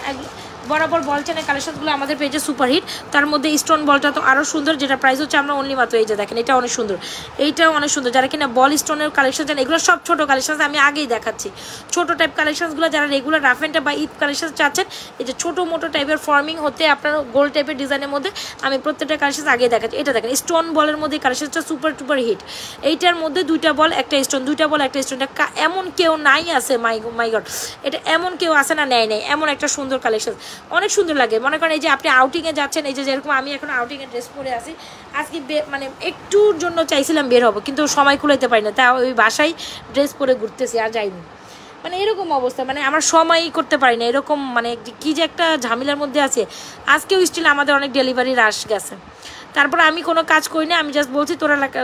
বরাবর বল চেনের কালেকশনগুলো আমাদের পেজে সুপারহিট। তার মধ্যে স্টোন বলটা তো আরও সুন্দর, যেটা প্রাইস হচ্ছে আমরা অনলি মাত্র, এই যে দেখেন এটা অনেক সুন্দর, এইটাও অনেক সুন্দর। যারা কিনা বল স্টোনের কালেকশন চান, এগুলো সব ছোটো কালেকশন, আমি আগেই দেখাচ্ছি ছোটো টাইপ কালেকশনগুলো। যারা রেগুলার রাফ অ্যান্ড বা ঈদ কালেকশন চাচ্ছেন, এই যে ছোটো মোটো টাইপের ফর্মিং হতে আপনার গোল টাইপের ডিজাইনের মধ্যে আমি প্রত্যেকটা কালেকশন আগেই দেখাচ্ছি। এটা দেখেন স্টোন বলের মধ্যে কালেকশনটা সুপার টুপার হিট। এইটার মধ্যে দুইটা বল একটা স্টোন, এটা এমন কেউ নাই আছে, মাই গড, এটা এমন কেউ আছে না নেয় এমন একটা সুন্দর কালেকশন, অনেক সুন্দর লাগে। মনে করেন এই যে আপনি আউটিংয়ে যাচ্ছেন, এই যে যেরকম আমি এখন আউটিংয়ে ড্রেস পরে আছি, আজকে মানে একটুর জন্য চাইছিলাম বের হবো, কিন্তু সময় কুলাইতে পারি না, তাই ওই বাসায় ড্রেস পরে ঘুরতেছি, আর যাইনি। মানে এরকম অবস্থা, মানে আমার সময়ই করতে পারি না, এরকম মানে কি যে একটা ঝামেলার মধ্যে আছে। আজকেও স্টিল আমাদের অনেক ডেলিভারি রাশ গেছে, তারপর আমি কোনো কাজ করি না, আমি জাস্ট বলছি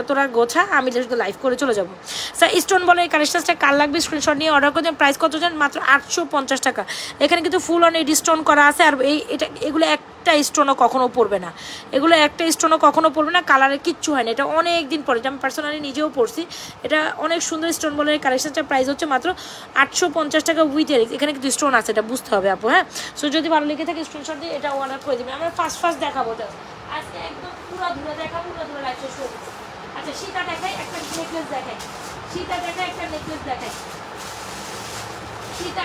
তোরা গোছা, আমি জাস্ট লাইভ করে চলে যাবো। স্যার স্টোন বলে এই কালেকশনটা কার লাগবে স্ক্রিনশট নিয়ে অর্ডার করবেন। প্রাইস কত জানেন? মাত্র 850 টাকা। এখানে কিন্তু ফুল অন এডি স্টোন করা আছে, আর এগুলো একটা স্টোনও কখনো পড়বে না, কালারের কিচ্ছু হয় না। এটা অনেক দিন পরে, আমি পার্সোনালি নিজেও পড়ছি। এটা অনেক সুন্দর স্টোন বলে এই কালেকশনটার প্রাইস হচ্ছে মাত্র 850 টাকা উইথ ইয়ারিংস। এখানে কিন্তু স্টোন আছে, এটা বুঝতে হবে আপু, হ্যাঁ? সো যদি ভালো লেগে থাকে স্ক্রিনশট দিয়ে এটা অর্ডার করে দেবেন। আমরা ফার্স্ট দেখাবো আজকে, একদম পুরো ধরে দেখাবো, লাইভ শেষ করে দিচ্ছি। আচ্ছা সীতা দেখাই, একটা নেকলেস দেখাই, সীতা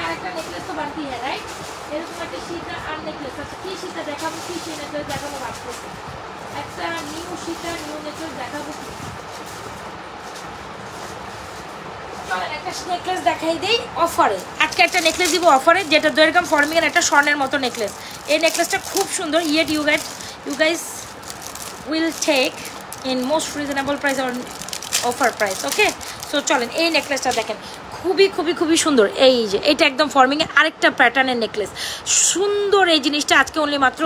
আর একটা নেকলেস তো বাকি, হ্যাঁ রাইট? এরকম একটা সীতা আর নেকলেস। আচ্ছা কি সীতা দেখাবো, কি সেই নেকলেস দেখাবো ভাবতেছি। একটা নিউ সীতা নিউ নেকলেস দেখাবো, কি একটা নেকলেস দেখাই দেই অফারে। আজকে একটা নেকলেস দিব অফারে, যেটা এরকম ফর্মিং এর একটা স্বর্ণের মতো নেকলেস। এই নেকলেসটা খুব সুন্দর, yet you guys will take in most reasonable price or offer price, okay? So চলেন এই নেকলেসটা দেখেন, খুবই সুন্দর। এই যে এটা একদম ফর্মিংয়ে আরেকটা প্যাটার্নের নেকলেস, সুন্দর এই জিনিসটা আজকে অনলি মাত্র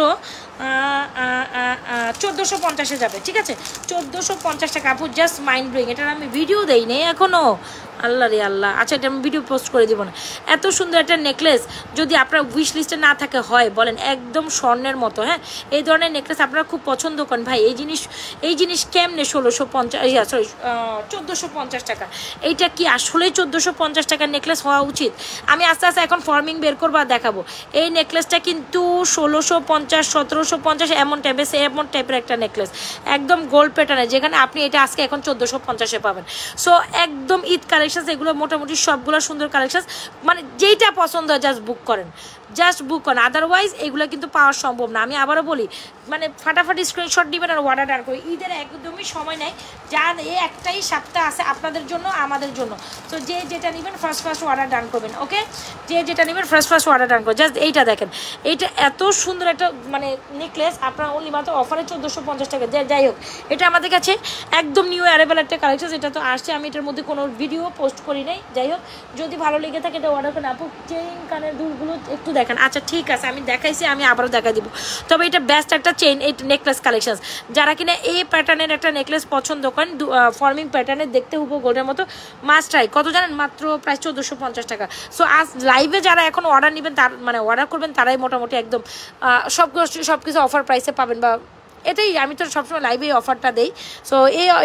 1450-এ যাবে, ঠিক আছে? 1450 টাকা আপু, জাস্ট মাইন্ড ব্লোয়িং। এটার আমি ভিডিও দেই নেই এখনও, আল্লাহ রে আল্লাহ। আচ্ছা এটা আমি ভিডিও পোস্ট করে দিব না। এত সুন্দর একটা নেকলেস যদি আপনার উইশ লিস্টে না থাকে হয় বলেন, একদম স্বর্ণের মতো, হ্যাঁ? এই ধরনের নেকলেস আপনারা খুব পছন্দ করেন ভাই। এই জিনিস কেমনে 1450 টাকা? এইটা কি আসলেই 1450 টাকার নেকলেস হওয়া উচিত? আমি আস্তে আস্তে এখন ফর্মিং বের করবো আর দেখাবো। এই নেকলেসটা কিন্তু 1650, 1750 এমন টাইপের একটা নেকলেস, একদম গোল্ড প্যাটার্নের, যেখানে আপনি এটা আজকে এখন 1450-এ পাবেন। সো একদম ঈদ কালেকশন, এগুলো মোটামুটি সবগুলো সুন্দর কালেকশন, মানে যেইটা পছন্দ হয় জাস্ট বুক করেন, আদারওয়াইজ এগুলো কিন্তু পাওয়া সম্ভব না। আমি আবারও বলি, মানে ফাটাফাটি স্ক্রিনশট দিবেন আর অর্ডার ডান করে। ঈদের একদমই সময় নেই, যার এই একটাই সপ্তাহ আছে আপনাদের জন্য আমাদের জন্য। তো যে যেটা নেবেন ফার্স্ট অর্ডার ডান করবেন, ওকে? যে যেটা নেবেন ফার্স্ট অর্ডার ডান করবেন। জাস্ট এইটা দেখেন, এইটা এত সুন্দর একটা মানে নেকলেস, আপনার অনলি মাত্র অফারে 1450 টাকা। যাই হোক, এটা আমাদের কাছে একদম নিউ অ্যারেবল একটা কালেকশন, এটা তো আসছে, আমি এটার মধ্যে কোনো ভিডিও পোস্ট করি নাই। যাই হোক, যদি ভালো লেগে থাকে এটা অর্ডার করেন আপু। চেইন কানের দুলগুলো একটু দেখেন। আচ্ছা ঠিক আছে, আমি দেখাইছি, আমি আবারও দেখা দিব। তবে এটা বেস্ট একটা চেইন, এই নেকলেস কালেকশন, যারা কিনা এই প্যাটার্নের একটা নেকলেস পছন্দ করেন, ফর্মিং প্যাটার্নের, দেখতে হুবহু গোল্ডের মতো, মাস্ট ট্রাই। কত জানেন? মাত্র প্রায় 1450 টাকা। সো আজ লাইভে যারা এখন অর্ডার নেবেন, তার মানে অর্ডার করবেন, তারাই মোটামুটি একদম সব কিছু অফার প্রাইসে পাবেন। বা এটাই আমি তো সবসময় লাইভে অফারটা দেই। সো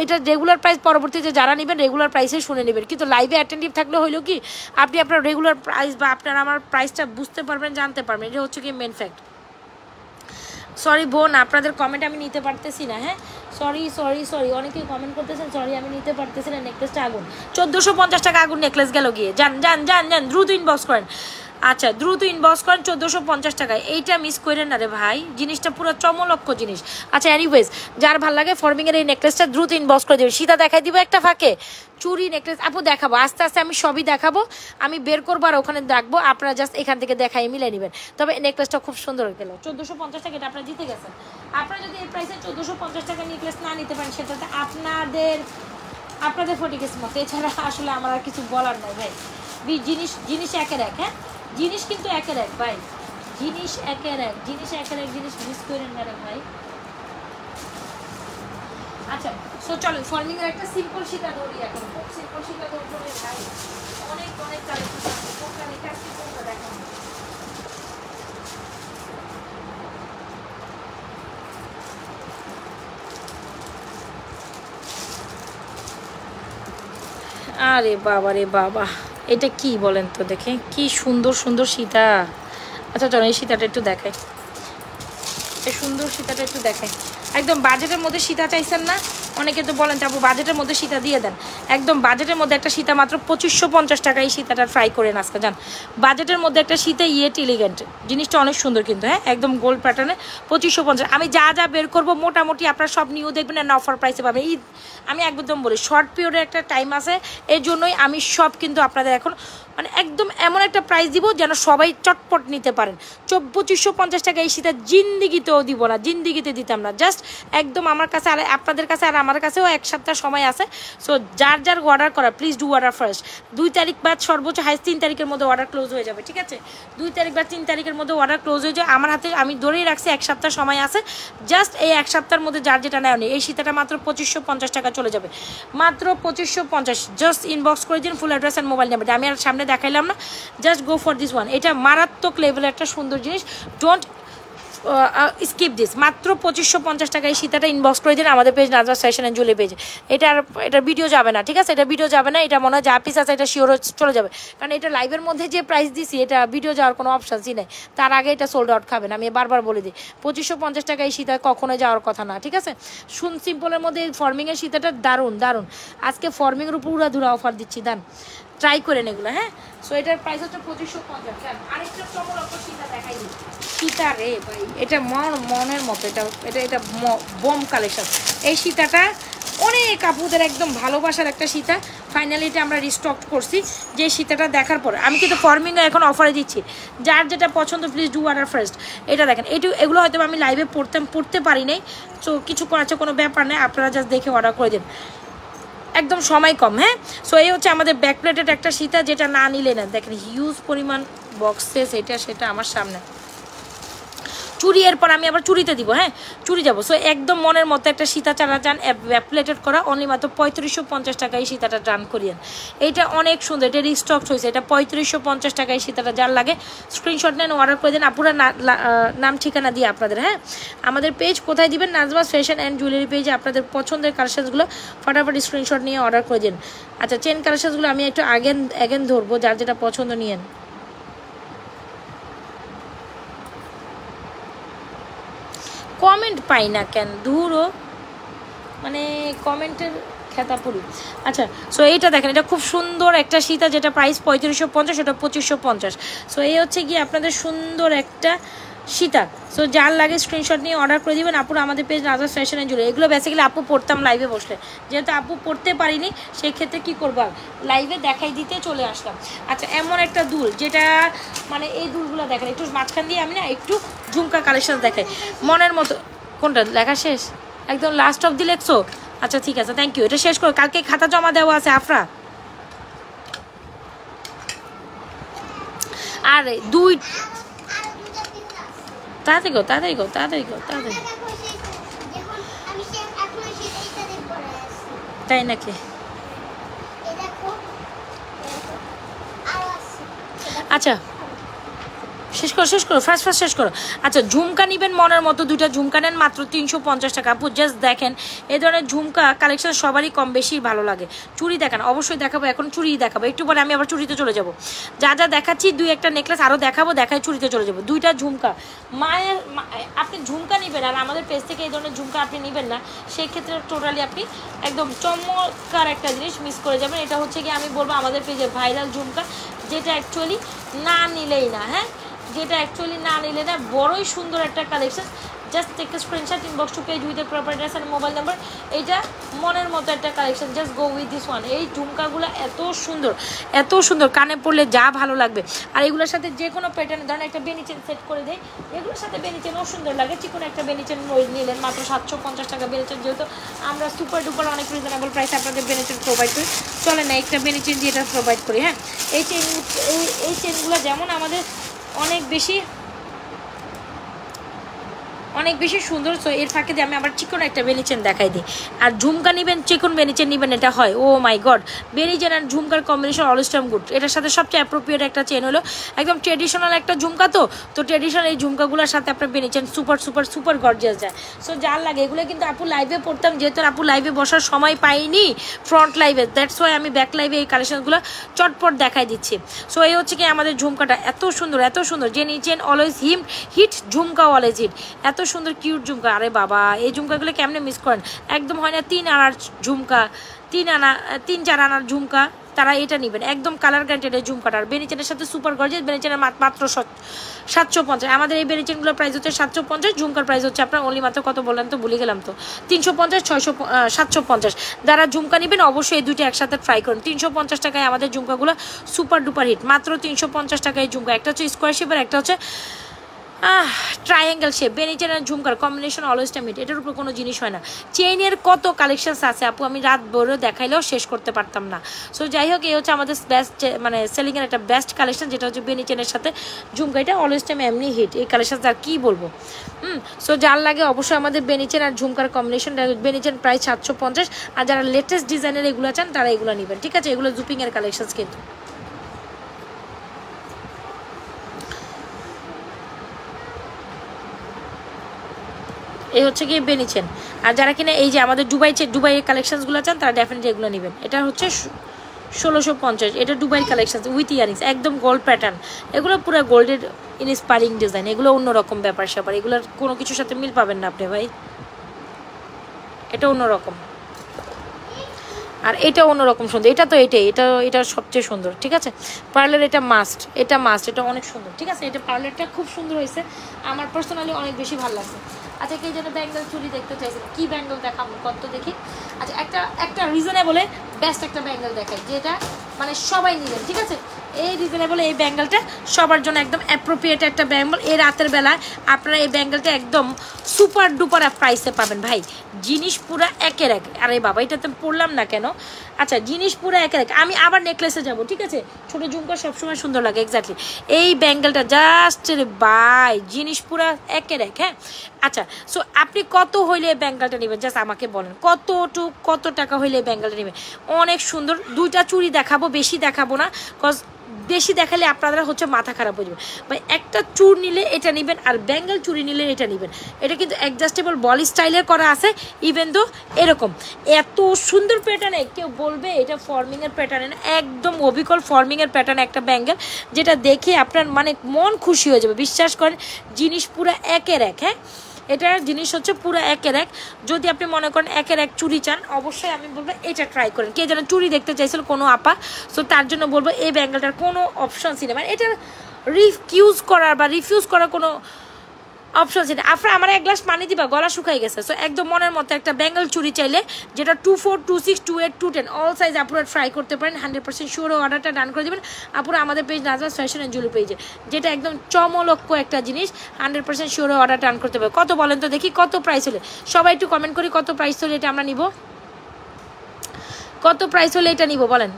এটা রেগুলার প্রাইস, পরবর্তীতে যারা নেবেন রেগুলার প্রাইসে শুনে নেবেন, কিন্তু লাইভে অ্যাটেন্টিভ থাকলে হইলো কি আপনি আপনার রেগুলার প্রাইস বা আপনার আমার প্রাইসটা বুঝতে পারবেন, জানতে পারবেন। এটা হচ্ছে কি মেন ফ্যাক্ট। সরি বোন, আপনাদের কমেন্ট আমি নিতে পারতেছি না। হ্যাঁ সরি, অনেকেই কমেন্ট করতেছেন, সরি আমি নিতে পারতেছি না। নেকলেসটা আগুন, 1450 টাকা আগুন নেকলেস গেল গিয়ে। যান দ্রুত ইনবক্স করেন। আচ্ছা দ্রুত ইনবক্স করেন 1450 টাকায়। এইটা মিস করেন না রে ভাই, জিনিসটা পুরো চমলক্ষ জিনিস। আচ্ছা এনিওয়েজ, যার ভালো লাগে ফর্মিংয়ের এই নেকলেসটা দ্রুত ইনবক্স করে দেবে। সীতা দেখাই দিব একটা ফাঁকে, চুরি নেকলেস আপু দেখাবো, আস্তে আস্তে আমি সবই দেখাবো। আমি বের করবো আর ওখানে রাখবো, আপনারা জাস্ট এখান থেকে দেখাই মিলে নেবেন। তবে নেকলেসটা খুব সুন্দর গেল, 1450 টাকা, এটা আপনারা জিতে গেছেন। আপনারা যদি এই প্রাইসে 1450 টাকা নেকলেস না নিতে পারেন, সেটাতে আপনাদের ফটিকেস মতো, এছাড়া আসলে আমার আর কিছু বলার নাই ভাই। জিনিস একের এক। হ্যাঁ জিনিস কিন্তু একের এক ভাই, জিনিস একের এক, জিনিস মিস করেন না রে ভাই। আচ্ছা সো চলো ফর্মিং এর একটা সিম্পল সীতা ধরি এখন। খুব সিম্পল সীতা ধরবো রে ভাই, অনেক কালেকশন আছে। কোনটা দেখাচ্ছি, কোনটা দেখাবো? আরে বাবা রে বাবা, এটা কি বলেন তো, দেখে কি সুন্দর সুন্দর সীতা। আচ্ছা চলো এই সীতাটা একটু দেখাই, এই সুন্দর সীতাটা একটু দেখাই। একদম বাজেটের মধ্যে সীতা চাইছেন না? অনেকে তো বলেন আপু বাজেটের মধ্যে সীতা দিয়ে দেন। একদম বাজেটের মধ্যে একটা সীতা মাত্র 2550 টাকা। এই সীতাটা ফ্রাই করেন আজকে, যান। বাজেটের মধ্যে একটা সীতা এলিগেন্ট, জিনিসটা অনেক সুন্দর কিন্তু। হ্যাঁ একদম গোল্ড প্যাটার্নে 2550। আমি যা বের করবো মোটামুটি আপনারা সব নিয়েও দেখবেন না অফার প্রাইসে পাবেন। আমি একদম বলি শর্ট পিরিয়ডে একটা টাইম আছে, এর জন্যই আমি সব কিন্তু আপনাদের এখন মানে একদম এমন একটা প্রাইস দিব যেন সবাই চটপট নিতে পারেন। 2550 টাকা এই সীতা জিন্দিগিতেও দিব না, জিন্দিগিতে দিতাম না। জাস্ট একদম আমার কাছে আর আপনাদের কাছে আর আমার কাছেও 1 সপ্তাহ সময় আছে। সো যার অর্ডার করা প্লিজ ডু অর্ডার ফার্স্ট। 2 তারিখ বাদ সর্বোচ্চ হাইস্ট 3 তারিখের মধ্যে অর্ডার ক্লোজ হয়ে যাবে, ঠিক আছে? 2 তারিখ বা 3 তারিখের মধ্যে অর্ডার ক্লোজ হয়ে যায়। আমার হাতে আমি ধরেই রাখছি 1 সপ্তাহ সময় আছে। জাস্ট এই 1 সপ্তাহের মধ্যে যার যেটা নেওয়া নেই, এই সীতাটা মাত্র 2550 টাকা চলে যাবে, মাত্র 2550। জাস্ট ইনবক্স করে দিন full address and mobile number. আমি আর সামনে দেখাইলাম না, just go for this one. এটা মারাত্মক লেভেলের একটা সুন্দর জিনিস, ডোন্ট স্কিপ দিস। মাত্র 2550 টাকা এই সীতাটা ইনবক্স করে দিন আমাদের page Najma fashion and jewellery পেজে। এটা ভিডিও যাবে না, ঠিক আছে? এটা ভিডিও যাবে না, এটা মনে হয় যা পিস আছে এটা শিওর চলে যাবে, কারণ এটা লাইভের মধ্যে যে প্রাইস দিছি এটা ভিডিও যাওয়ার কোনো অপশানসই নেই। তার আগে এটা সোল্ড আউট খাবেন, আমি বারবার বলে দিই। 2550 টাকা এই সীতা কখনোই যাওয়ার কথা না, ঠিক আছে? সিম্পলের মধ্যে ফর্মিংয়ের সীতাটা দারুণ। আজকে ফর্মিংয়ের উপর উড়াধুরা অফার দিচ্ছি, দান ট্রাই করেন এগুলো। হ্যাঁ সো এটার প্রাইস হচ্ছে 2550। আরেকটা চমৎকার সীতা দেখাই দিই। সীতা রে ভাই, এটা মনের মতো, এটা বম কালেকশন। এই সীতাটা অনেক আপুদের একদম ভালোবাসার একটা সীতা। ফাইনালি এটা আমরা রিস্টক করছি। যে সীতাটা দেখার পর আমি কিন্তু ফর্মিংয়ে এখন অফারে দিচ্ছি, যার যেটা পছন্দ প্লিজ ডু অর্ডার ফার্স্ট। এটা দেখেন, এগুলো হয়তো আমি লাইভে পড়তে পারি নাই, সো কিছু করার কোনো ব্যাপার নেই, আপনারা জাস্ট দেখে অর্ডার করে দিন, একদম সময় কম। হ্যাঁ সো এই হচ্ছে আমাদের ব্যাক প্লেটেড একটা সীতা, যেটা না নিলে না। দেখেন হিউজ পরিমাণ বক্সেস, সেটা আমার সামনে। চুরি এরপর আমি আবার চুরিতে দিব। হ্যাঁ চুরি যাবো। সো একদম মনের মতো একটা সীতা চারা যান প্লেটেড করা, অনলি মাত্র 3550 টাকায় সীতাটা ডান করিয়েন। এইটা অনেক সুন্দর, এটা রিস্টক হয়েছে। এটা 3550 টাকায় সীতাটা যার লাগে স্ক্রিনশট নেন, অর্ডার করে দেন। আপুরা নাম ঠিকানা দিয়ে আপনাদের। হ্যাঁ আমাদের পেজ কোথায় দিবেন? নাজমাস ফ্যাশন অ্যান্ড জুয়েলারি পেজে আপনাদের পছন্দের কালেকশনসগুলো ফটাফট স্ক্রিনশট নিয়ে অর্ডার করে দিন। আচ্ছা চেন কালেকশনসগুলো আমি একটু আগেন ধরবো, যার যেটা পছন্দ নিয়েন। কমেন্ট পাই না কেন ধুরো, মানে কমেন্টের খেতা পুরি। আচ্ছা সো এইটা দেখেন, এটা খুব সুন্দর একটা সীতা, যেটা প্রাইস 3550, এটা 2550। সো এই হচ্ছে কি আপনাদের সুন্দর একটা সীতা। সো যার লাগে স্ক্রিনশট নিয়ে অর্ডার করে দিবেন। আপুরা আমাদের page Nazma's fashion and jewellery. এগুলো বেসিক্যালি আপু পড়তাম লাইভে বসলে, যেহেতু আপু পড়তে পারিনি সেই ক্ষেত্রে কী করবো, লাইভে দেখাই দিতে চলে আসলাম। আচ্ছা এমন একটা দুল, যেটা মানে এই দুলগুলো দেখেন, একটু মাঝখান দিয়ে আমি না একটু ঝুমকা কালেকশন দেখাই মনের মতো। কোনটা লেখা শেষ? একদম লাস্ট অফ দি লেখছো? আচ্ছা ঠিক আছে, থ্যাংক ইউ। এটা শেষ করে কালকে খাতা জমা দেওয়া আছে আফরা। আর তাড়াতাড়ি গো, তাড়াতাড়ি গো, তাড়াতাড়ি গো, তাড়াতাড়ি। তাই নাকি? আচ্ছা শেষ করো, শেষ করো, ফার্স্ট ফার্স্ট শেষ করো। আচ্ছা ঝুমকা নেবেন মনের মতো, দুইটা ঝুমকা নেন মাত্র 350 টাকা। আপু জাস্ট দেখেন এই ধরনের ঝুমকা কালেকশন সবারই কম বেশি ভালো লাগে। চুড়ি দেখান, অবশ্যই দেখাবো, এখন চুড়ি দেখাবো, একটু পরে আমি আবার চুড়িতে চলে যাব। যা যা দেখাচ্ছি দুই একটা নেকলেস আরও দেখাবো, দেখায় চুড়িতে চলে যাবো। দুইটা ঝুমকা মায়ের, আপনি ঝুমকা নেবেন আর আমাদের পেজ থেকে এই ধরনের ঝুমকা আপনি নেবেন না, সেই ক্ষেত্রে টোটালি আপনি একদম চমৎকার একটা জিনিস মিস করে যাবেন। এটা হচ্ছে কি আমি বলবো আমাদের পেজে ভাইরাল ঝুমকা, যেটা অ্যাকচুয়ালি না নিলেই না, হ্যাঁ যেটা অ্যাকচুয়ালি না নিলে না, বড়ই সুন্দর একটা collection. Just take screenshot, inbox to page with এর proper address and mobile number. এইটা মনের মতো একটা collection, just go with this one. এই ঝুমকাগুলো এত সুন্দর, এত সুন্দর, কানে পড়লে যা ভালো লাগবে। আর এগুলোর সাথে যে কোনো প্যাটার্ন, ধরেন একটা বেনি চেন সেট করে দেয়, এগুলোর সাথে বেনি চেনও সুন্দর লাগে। চিকন একটা বেনি চেন নিলেন মাত্র 750 টাকা বেনি চেন, যেহেতু আমরা সুপার ডুপার অনেক রিজনেবল প্রাইসে আপনাদের বেনি চেন প্রোভাইড করি। চলে না একটা বেনি চেন দিয়ে এটা প্রোভাইড করি। হ্যাঁ এই চেনগুলো যেমন আমাদের অনেক বেশি সুন্দর। সো এর ফাঁকে দিয়ে আমি আবার চিকন একটা বেনিচেন দেখাই দিই। আর ঝুমকা নেবেন, চিকন বেনিচেন নেবেন, এটা হয় ও মাই গড, বেনিচেন আর ঝুমকার কম্বিনেশন অলওয়েজ টাইম গুড। এটার সাথে সবচেয়ে অ্যাপ্রোপ্রিয়েট একটা চেন হলো একদম ট্রেডিশনাল একটা ঝুমকা। তো ট্রেডিশনাল এই ঝুমকাগুলোর সাথে আপনার বেনিচেন সুপার সুপার সুপার গর্জিয়াস যায়। সো যার লাগে এগুলো কিন্তু আপু লাইভে পড়তাম, যেহেতু আপু লাইভে বসার সময় পাইনি ফ্রন্ট লাইভে, দ্যাটস ওয়াই আমি ব্যাক লাইভে এই কালেকশনগুলো চটপট দেখাই দিচ্ছি। সো এই হচ্ছে কি আমাদের ঝুমকাটা এত সুন্দর, এত সুন্দর, যে নিচেন অলওয়েজ হিট, ঝুমকা অলওয়েজ হিট, এত সুন্দর কিউট ঝুমকা। আরে বাবা এই ঝুমকাগুলো কেমনে মিস করেন, একদম হয় না 3 আনার ঝুমকা, 3-4 আনার ঝুমকা, তারা এটা নেবেন একদম কালার গ্যারান্টেড। এই ঝুমকাটার বেনিচেনের সাথে সুপার গর্জিয়াস, বেনিচেনের মাত্র 750। আমাদের এই বেনিচেনগুলোর প্রাইস হচ্ছে 750, ঝুমকার প্রাইস হচ্ছে আপনার অনলি মাত্র কত বললেন তো ভুলে গেলাম তো, 350, 750। যারা ঝুমকা নেবেন অবশ্যই এই দুইটা একসাথে ট্রাই করুন। 350 টাকায় আমাদের ঝুমকাগুলো সুপার ডুপার হিট, মাত্র 350 টাকায় ঝুমকা। একটা হচ্ছে স্কোয়ার শেপের, একটা হচ্ছে ট্রায়াঙ্গেল শেপ। বেনিচেন আর ঝুমকার কম্বিনেশন অলওয়েজ টাইম হিট, এটার উপর কোনো জিনিস হয় না। চেইনের কত কালেকশনস আছে আপু, আমি রাত ভরে দেখাইলেও শেষ করতে পারতাম না। সো যাই হোক এই হচ্ছে আমাদের বেস্ট মানে সেলিংয়ের একটা বেস্ট কালেকশন, যেটা হচ্ছে বেনিচেনের সাথে ঝুমকা। এটা অলওয়েজ টাইম এমনি হিট এই কালেকশন, আর কী বলবো। সো যার লাগে অবশ্যই আমাদের বেনিচেন আর ঝুমকার কম্বিনেশন। বেনিচেন প্রাইস 750, আর যারা লেটেস্ট ডিজাইনের এগুলো চান তারা এগুলো নেবেন, ঠিক আছে। এগুলো জুপিংয়ের কালেকশনস কিন্তু। এই হচ্ছে গিয়ে বেনিচেন। আর যারা কিনা এই যে আমাদের দুবাইয়ের কালেকশনসগুলো চান তারা ডেফিনেটলি এগুলো নেবেন। এটা হচ্ছে 1650, এটা দুবাইয়ের কালেকশন উইথ ইয়ারিংস, একদম গোল্ড প্যাটার্ন। এগুলো পুরো গোল্ডের ইনস্পায়ারিং ডিজাইন, এগুলো অন্যরকম ব্যাপার স্যাপার, এগুলোর কোনো কিছুর সাথে মিল পাবেন না আপনি ভাই। এটা অন্যরকম, আর এটা অন্যরকম সুন্দর। এটা তো এটা সবচেয়ে সুন্দর, ঠিক আছে। পার্লের এটা মাস্ট, এটা অনেক সুন্দর, ঠিক আছে। এটা পার্লেরটা খুব সুন্দর হয়েছে, আমার পার্সোনালি অনেক বেশি ভালো লাগছে। আচ্ছা কে যেন ব্যাঙ্গেল চুরি দেখতে চাইছেন, কি ব্যাঙ্গেল দেখাবো কত দেখি। আচ্ছা একটা রিজনেবলে বেস্ট একটা ব্যাঙ্গেল দেখাই, যেটা মানে সবাই নিলেন, ঠিক আছে। এই রিজনেবল এই ব্যাঙ্গেলটা সবার জন্য একদম অ্যাপ্রোপ্রিয়েট একটা ব্যাঙ্গেল। এই রাতের বেলায় আপনারা এই ব্যাঙ্গেলটা একদম সুপার ডুপার প্রাইসে পাবেন ভাই। জিনিস পুরো একের এক। আরে বাবা এটা তো পড়লাম না কেন। আচ্ছা জিনিস পুরো একের এক। আমি আবার নেকলেসে যাব, ঠিক আছে। ছোটো ঝুমকা সবসময় সুন্দর লাগে, এক্স্যাক্টলি। এই ব্যাঙ্গেলটা জাস্ট বাই, জিনিস পুরো একের এক। হ্যাঁ আচ্ছা, সো আপনি কত হইলে এই ব্যাঙ্গেলটা নেবেন জাস্ট আমাকে বলেন, কত টাকা হইলে এই ব্যাঙ্গেলটা নেবেন। অনেক সুন্দর। দুইটা চুড়ি দেখাবো, বেশি দেখাবো না, কজ বেশি দেখালে আপনারা হচ্ছে মাথা খারাপ হয়ে যাবে ভাই। একটা চুর নিলে এটা নেবেন, আর ব্যাঙ্গেল চুরি নিলে এটা নেবেন। এটা কিন্তু অ্যাডজাস্টেবল বল স্টাইলের করা আছে, ইভেন তো এরকম এত সুন্দর প্যাটার্নে কেউ বলবে এটা ফর্মিংয়ের প্যাটার্নে না, একদম অবিকল ফর্মিংয়ের প্যাটার্নে একটা ব্যাঙ্গেল, যেটা দেখে আপনার মানে মন খুশি হয়ে যাবে। বিশ্বাস করেন জিনিস পুরো একের এক। হ্যাঁ এটার জিনিস হচ্ছে পুরো একের এক। যদি আপনি মনে করেন একের এক চুড়ি চান, অবশ্যই আমি বলবো এটা ট্রাই করেন। কে যেন চুড়ি দেখতে চাইছিল কোনো আপা, সো তার জন্য বলবো এই ব্যাঙ্গেলটার কোনো অপশনসই নেই, মানে এটা রিফিউজ করার কোনো অপশন ছিল। আপনার আমার এক গ্লাস পানি দিবা, গলা শুকাই গেছে। সো একদম মনের মতো একটা ব্যাঙ্গেল চুড়ি চাইলে, যেটা 24, 26, 28, 210 অল সাইজ আপনারা ট্রাই করতে পারেন। 100% শিওর অর্ডারটা ডান করে দেবেন আপনারা আমাদের page Nazma's fashion and jewellery পেজে, যেটা একদম চমলক্ষ একটা জিনিস। 100% শিওর অর্ডার ডান করতে পারবে। কত বলেন তো দেখি, কত প্রাইস হলে? সবাই একটু কমেন্ট করি কত প্রাইস হলে এটা আমরা নিব। কত প্রাইস হলে এটা নিব বলেন,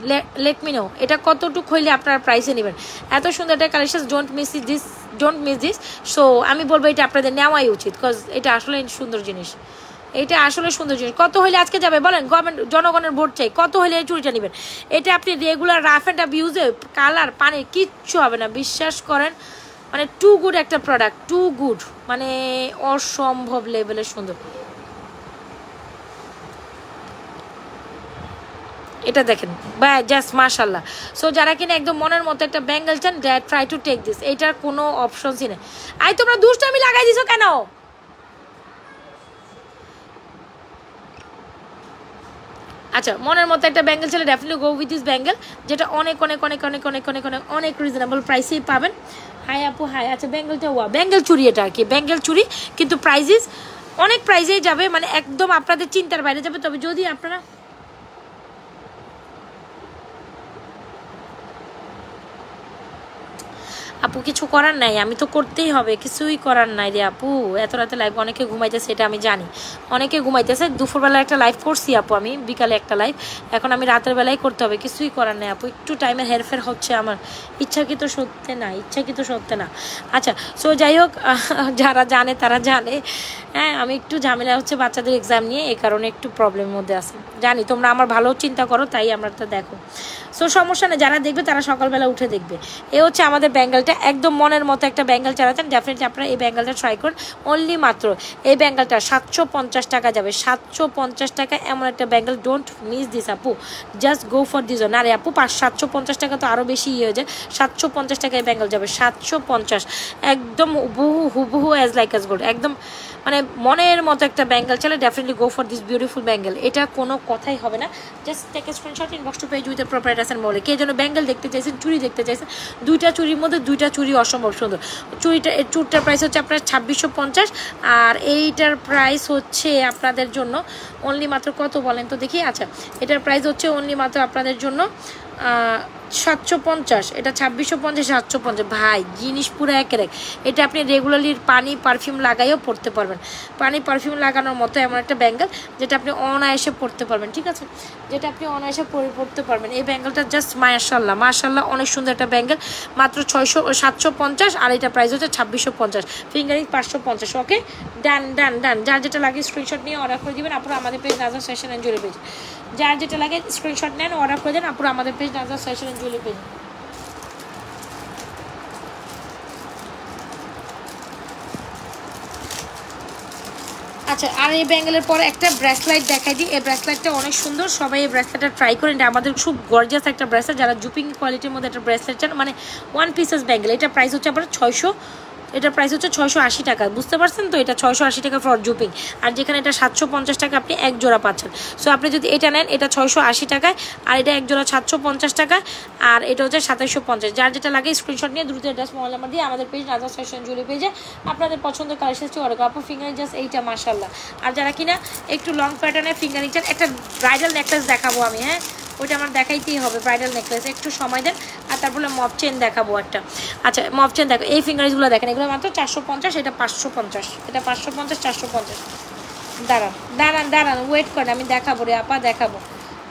লেট মি নো। এটা কতটুকু হইলে আপনারা প্রাইসে নেবেন। এত সুন্দর একটা collection, don't miss this. So আমি বলবো এটা আপনাদের নেওয়াই উচিত, বিকজ এটা আসলে সুন্দর জিনিস, এটা আসলে সুন্দর জিনিস। কত হইলে আজকে যাবে বলেন, গভর্নমেন্ট জনগণের ভোট চাই, কত হইলে এই চুড়িটা নেবেন। এটা আপনি রেগুলার রাফ অ্যান্ড টাফ ইউজে কালার পানি কিচ্ছু হবে না, বিশ্বাস করেন। মানে টু গুড একটা প্রোডাক্ট, টু গুড, মানে অসম্ভব লেভেলের সুন্দর। এটা দেখেন ভাই, জাস্ট মাশাল্লাহ। সো যারা কিনা একদম মনের মতো একটা ব্যাঙ্গেল চান, ট্রাই টু টেক দিস। এইটার কোনো অপশনসই নেই। আই তোমরা দুষ্টামি লাগাই দিছো কেন? আচ্ছা, মনের মতো একটা ব্যাঙ্গেল ছিল, definitely go with this bangle, যেটা অনেক অনেক অনেক অনেক অনেক অনেক অনেক অনেক রিজনেবল প্রাইসেই পাবেন। হাই আপু হাই। আচ্ছা, ব্যাঙ্গেলটা ওয়া ব্যাঙ্গেল চুরি, এটা আর কি ব্যাঙ্গেল চুরি, কিন্তু প্রাইজেস অনেক প্রাইজেই যাবে, মানে একদম আপনাদের চিন্তার বাইরে যাবে। তবে যদি আপনারা আপু কিছু করার নাই, আমি তো করতেই হবে, কিছুই করার নাই রে আপু। এত রাতে লাইভ, অনেকে ঘুমাইতেছে এটা আমি জানি, অনেকে ঘুমাইতেছে। দুপুরবেলা একটা লাইভ করছি আপু আমি, বিকালে একটা লাইভ, এখন আমি রাতের বেলায় করতে হবে, কিছুই করার নাই আপু। একটু টাইমের হেরফের হচ্ছে আমার, ইচ্ছাকৃত সত্যি না। আচ্ছা, সো যাই হোক, যারা জানে তারা জানে। হ্যাঁ, আমি একটু ঝামেলা হচ্ছে বাচ্চাদের এক্সাম নিয়ে, এই কারণে একটু প্রবলেমের মধ্যে আছে। জানি তোমরা আমার ভালো চিন্তা করো, তাই আমরা তো দেখো। সো সমস্যা নেই, যারা দেখবে তারা সকালবেলা উঠে দেখবে। এ হচ্ছে আমাদের ব্যাঙ্গেলটা, একদম মনের মতো একটা ব্যাঙ্গেল চালাতেন, ডেফিনেটলি আপনারা এই ব্যাঙ্গেলটা ট্রাই করুন। অনলি মাত্র এই ব্যাঙ্গেলটা 750 টাকা যাবে, 750 টাকা। এমন একটা ব্যাঙ্গেল, ডোন্ট মিস দিস আপু, জাস্ট গো ফর দিস। না রে আপু, 750 টাকা তো আরও বেশি হয়ে যায়। 750 টাকা এই ব্যাঙ্গেল যাবে, 750, একদম হুবহু অ্যাজ লাইক অ্যাজ গোল্ড, একদম মানে মনের মতো একটা ব্যাঙ্গেল চলে। Definitely go for this beautiful bangle, এটা কোনো কথাই হবে না। Just take a screenshot, inbox to page with the proper address বলে কে যেন ব্যাঙ্গেল দেখতে চাইছেন, চুড়ি দেখতে চাইছেন। দুইটা চুরির মধ্যে দুইটা চুড়ি অসম্ভব সুন্দর। চুড়টার প্রাইস হচ্ছে আপনার 2650, আর এইটার প্রাইস হচ্ছে আপনাদের জন্য অনলি মাত্র কত বলেন তো দেখি। আচ্ছা, এটার প্রাইস হচ্ছে অনলি মাত্র আপনাদের জন্য 750, এটা 2650, 750। ভাই জিনিস পুরো একের এক। এটা আপনি রেগুলারলি পানি পারফিউম লাগাইও পরতে পারবেন, পানি পারফিউম লাগানোর মতো এমন একটা ব্যাঙ্গেল, যেটা আপনি অনায়াসে পরতে পারবেন, ঠিক আছে, যেটা আপনি অনায়াসে পরতে পারবেন। এই ব্যাঙ্গেলটা জাস্ট মাশাল্লাহ অনেক সুন্দর একটা ব্যাঙ্গেল, মাত্র 750, আর এটা প্রাইস হচ্ছে 2650, ফিঙ্গারিং 550। ওকে, ডান। যার যেটা লাগে স্ক্রিনশট নিয়ে অর্ডার করে দিবেন আপনারা আমাদের page Nazrat fashion and jewellery page. যার যেটা লাগে স্ক্রিনশট নেন, অর্ডার করে দেন আপুরা আমাদের page Nazrat fashion and jewellery page. আচ্ছা, আর এই ব্যাঙ্গেলের পরে একটা ব্রেসলাইট দেখাই দিই। এই ব্রেসলাইটটা অনেক সুন্দর, সবাই এই ব্রেসলাইটটা ট্রাই করেন। এটা আমাদের খুব গর্জিয়াস একটা ব্রেসলেট, যারা জুপিং কোয়ালিটির মধ্যে একটা ব্রেসলেট চান, মানে ওয়ান পিসেস ব্যাঙ্গেল। এটা প্রাইস হচ্ছে আপনার 600, এটার প্রাইস হচ্ছে 680 টাকা, বুঝতে পারছেন তো? এটা 680 টাকা ফর জুপিং, আর যেখানে এটা 750 টাকা আপনি এক জোড়া পাচ্ছেন। সো আপনি যদি এটা নেন, এটা 680 টাকায়, আর এটা এক জোড়া 750 টাকা, আর এটা হচ্ছে 2750। যার যেটা লাগে স্ক্রিনশট নিয়ে দ্রুত অ্যাড্রেস মোবাইল নাম্বার দিয়ে আমাদের পেজ নাজরাত ফ্যাশন জুয়েলারি পেজে আপনাদের পছন্দের কালেকশনটি অর্ডার করুন। আপু ফিঙ্গারিং জাস্ট এইটা মাশাল্লাহ। আর যারা কিনা একটু লং প্যাটার্নের ফিঙ্গারিং চান, একটা ব্রাইডাল নেকলেস দেখাবো আমি, হ্যাঁ ওইটা আমার দেখাইতেই হবে, ব্রাইডাল নেকলেস, একটু সময় দেন। আর তারপরে মফ চেন দেখাবো একটা। আচ্ছা, মফ চেন দেখো, এই ফিঙ্গারিংসগুলো দেখেন, এগুলো মাত্র 450, এটা 550, এটা 550, 450। দাঁড়ান ওয়েট করেন, আমি দেখাবো রে আপা, দেখাবো।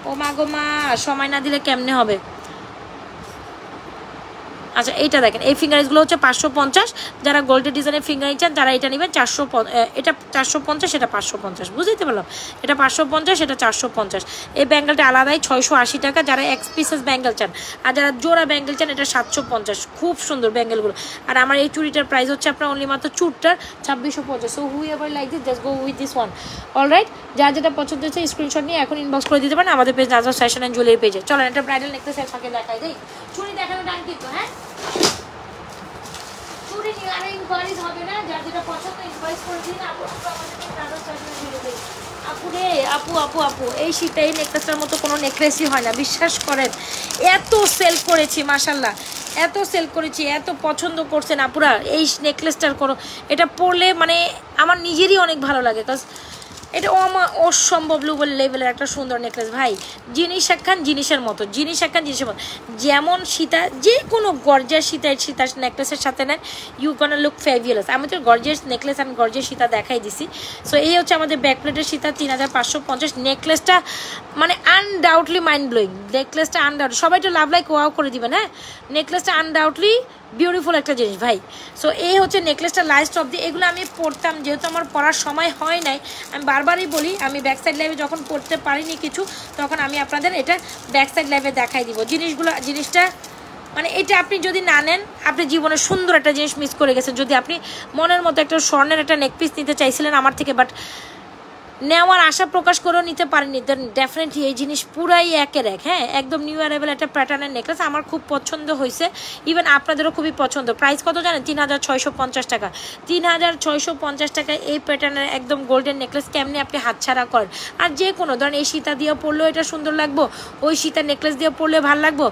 ও মা গো মা, সময় না দিলে কেমনে হবে। আচ্ছা, এইটা দেখেন, এই ফিঙ্গারিংসগুলো হচ্ছে 550। যারা গোল্ডের ডিজাইনের ফিঙ্গারিং চান তারা এটা নেবেন 450, এটা 450, এটা 550, বুঝতে পারলাম। এটা 550, এটা 450। এই ব্যাঙ্গেলটা আলাদাই 680 টাকা যারা এক্স পিসেস ব্যাঙ্গেল চান, আর যারা জোড়া ব্যাঙ্গেল চান এটা 750। খুব সুন্দর ব্যাঙ্গেলগুলো। আর আমার এই চুড়িটার প্রাইস হচ্ছে আপনার অনলি মাত্র চুড়টার 2650। So whoever like this, just go with this one. Alright, যার যেটা পছন্দ হচ্ছে স্ক্রিনশট নিয়ে এখন ইনবক্স করে দিতে পারেন আমাদের page Nazrat fashion and jewellery পেজে। চলেন একটা ব্রাইডাল নেকলেসের ফাঁকে দেখাই দেই। চুড়ি দেখানো ডান কিন্তু, হ্যাঁ চুড়ি নিয়ে আর ইনকোয়ারিজ হবে না, যার যেটা পছন্দ ইনকোয়ারিজ করে দিন। আপু রে আপু এই শীতে এই নেকলেসটার মতো কোনো নেকলেসই হয় না, বিশ্বাস করেন। এত সেল করেছি মাশাল্লাহ, এত সেল করেছি, এত পছন্দ করছেন আপুরা এই নেকলেসটার। কোনো এটা পরলে মানে আমার নিজেরই অনেক ভালো লাগে, কারণ এটা অসম্ভব লেভেলের একটা সুন্দর নেকলেস ভাই। জিনিস একখান জিনিসের মতো, জিনিস একখান জিনিসের মতো। যেমন সীতা, যে কোনো গর্জিয়াস সীতা নেকলেসের সাথে নেন, ইউ গনা লুক ফেভিউলাস। আমি তো গর্জিয়াস নেকলেস, আমি গর্জিয়াস সীতা দেখাই দিছি। সো এই হচ্ছে আমাদের ব্যাক প্লেটের সীতা 3550। নেকলেসটা মানে আনডাউটলি মাইন্ড ব্লোয়িং। নেকলেসটা আনডাউট, সবাই তো লাভ লাইক ওয়াও করে দিবেন। হ্যাঁ, নেকলেসটা আনডাউটলি বিউটিফুল একটা জিনিস ভাই। সো এই হচ্ছে নেকলেসটা লাস্ট অব দি। এগুলো আমি পড়তাম, যেহেতু আমার পড়ার সময় হয় নাই, আমি বারবারই বলি আমি ব্যাক সাইড লাইভে যখন পড়তে পারিনি কিছু, তখন আমি আপনাদের এটা ব্যাক সাইড লাইভে দেখাই দিব জিনিসটা। মানে এটা আপনি যদি না নেন, আপনি জীবনে সুন্দর একটা জিনিস মিস করে গেছেন। যদি আপনি মনের মতো একটা স্বর্ণের একটা নেকপিস নিতে চাইছিলেন আমার থেকে, বাট নেওয়ার আশা প্রকাশ করেও নিতে পারেনি, দেন ডেফিনেটলি এই জিনিস পুরাই একের এক। হ্যাঁ, একদম নিউ অ্যারাইভেল একটা প্যাটার্নের নেকলেস, আমার খুব পছন্দ হয়েছে, ইভেন আপনাদেরও খুবই পছন্দ। প্রাইস কত জানেন? 3650 টাকা। 3650 টাকায় এই প্যাটার্নের একদম গোল্ডেন নেকলেস কেমনি আপনি হাতছাড়া করেন? আর যে কোনো ধরেন এই সীতা দিয়ে পরলেও এটা সুন্দর লাগবো, ওই সীতা নেকলেস দিয়ে পরলে ভালো লাগবো,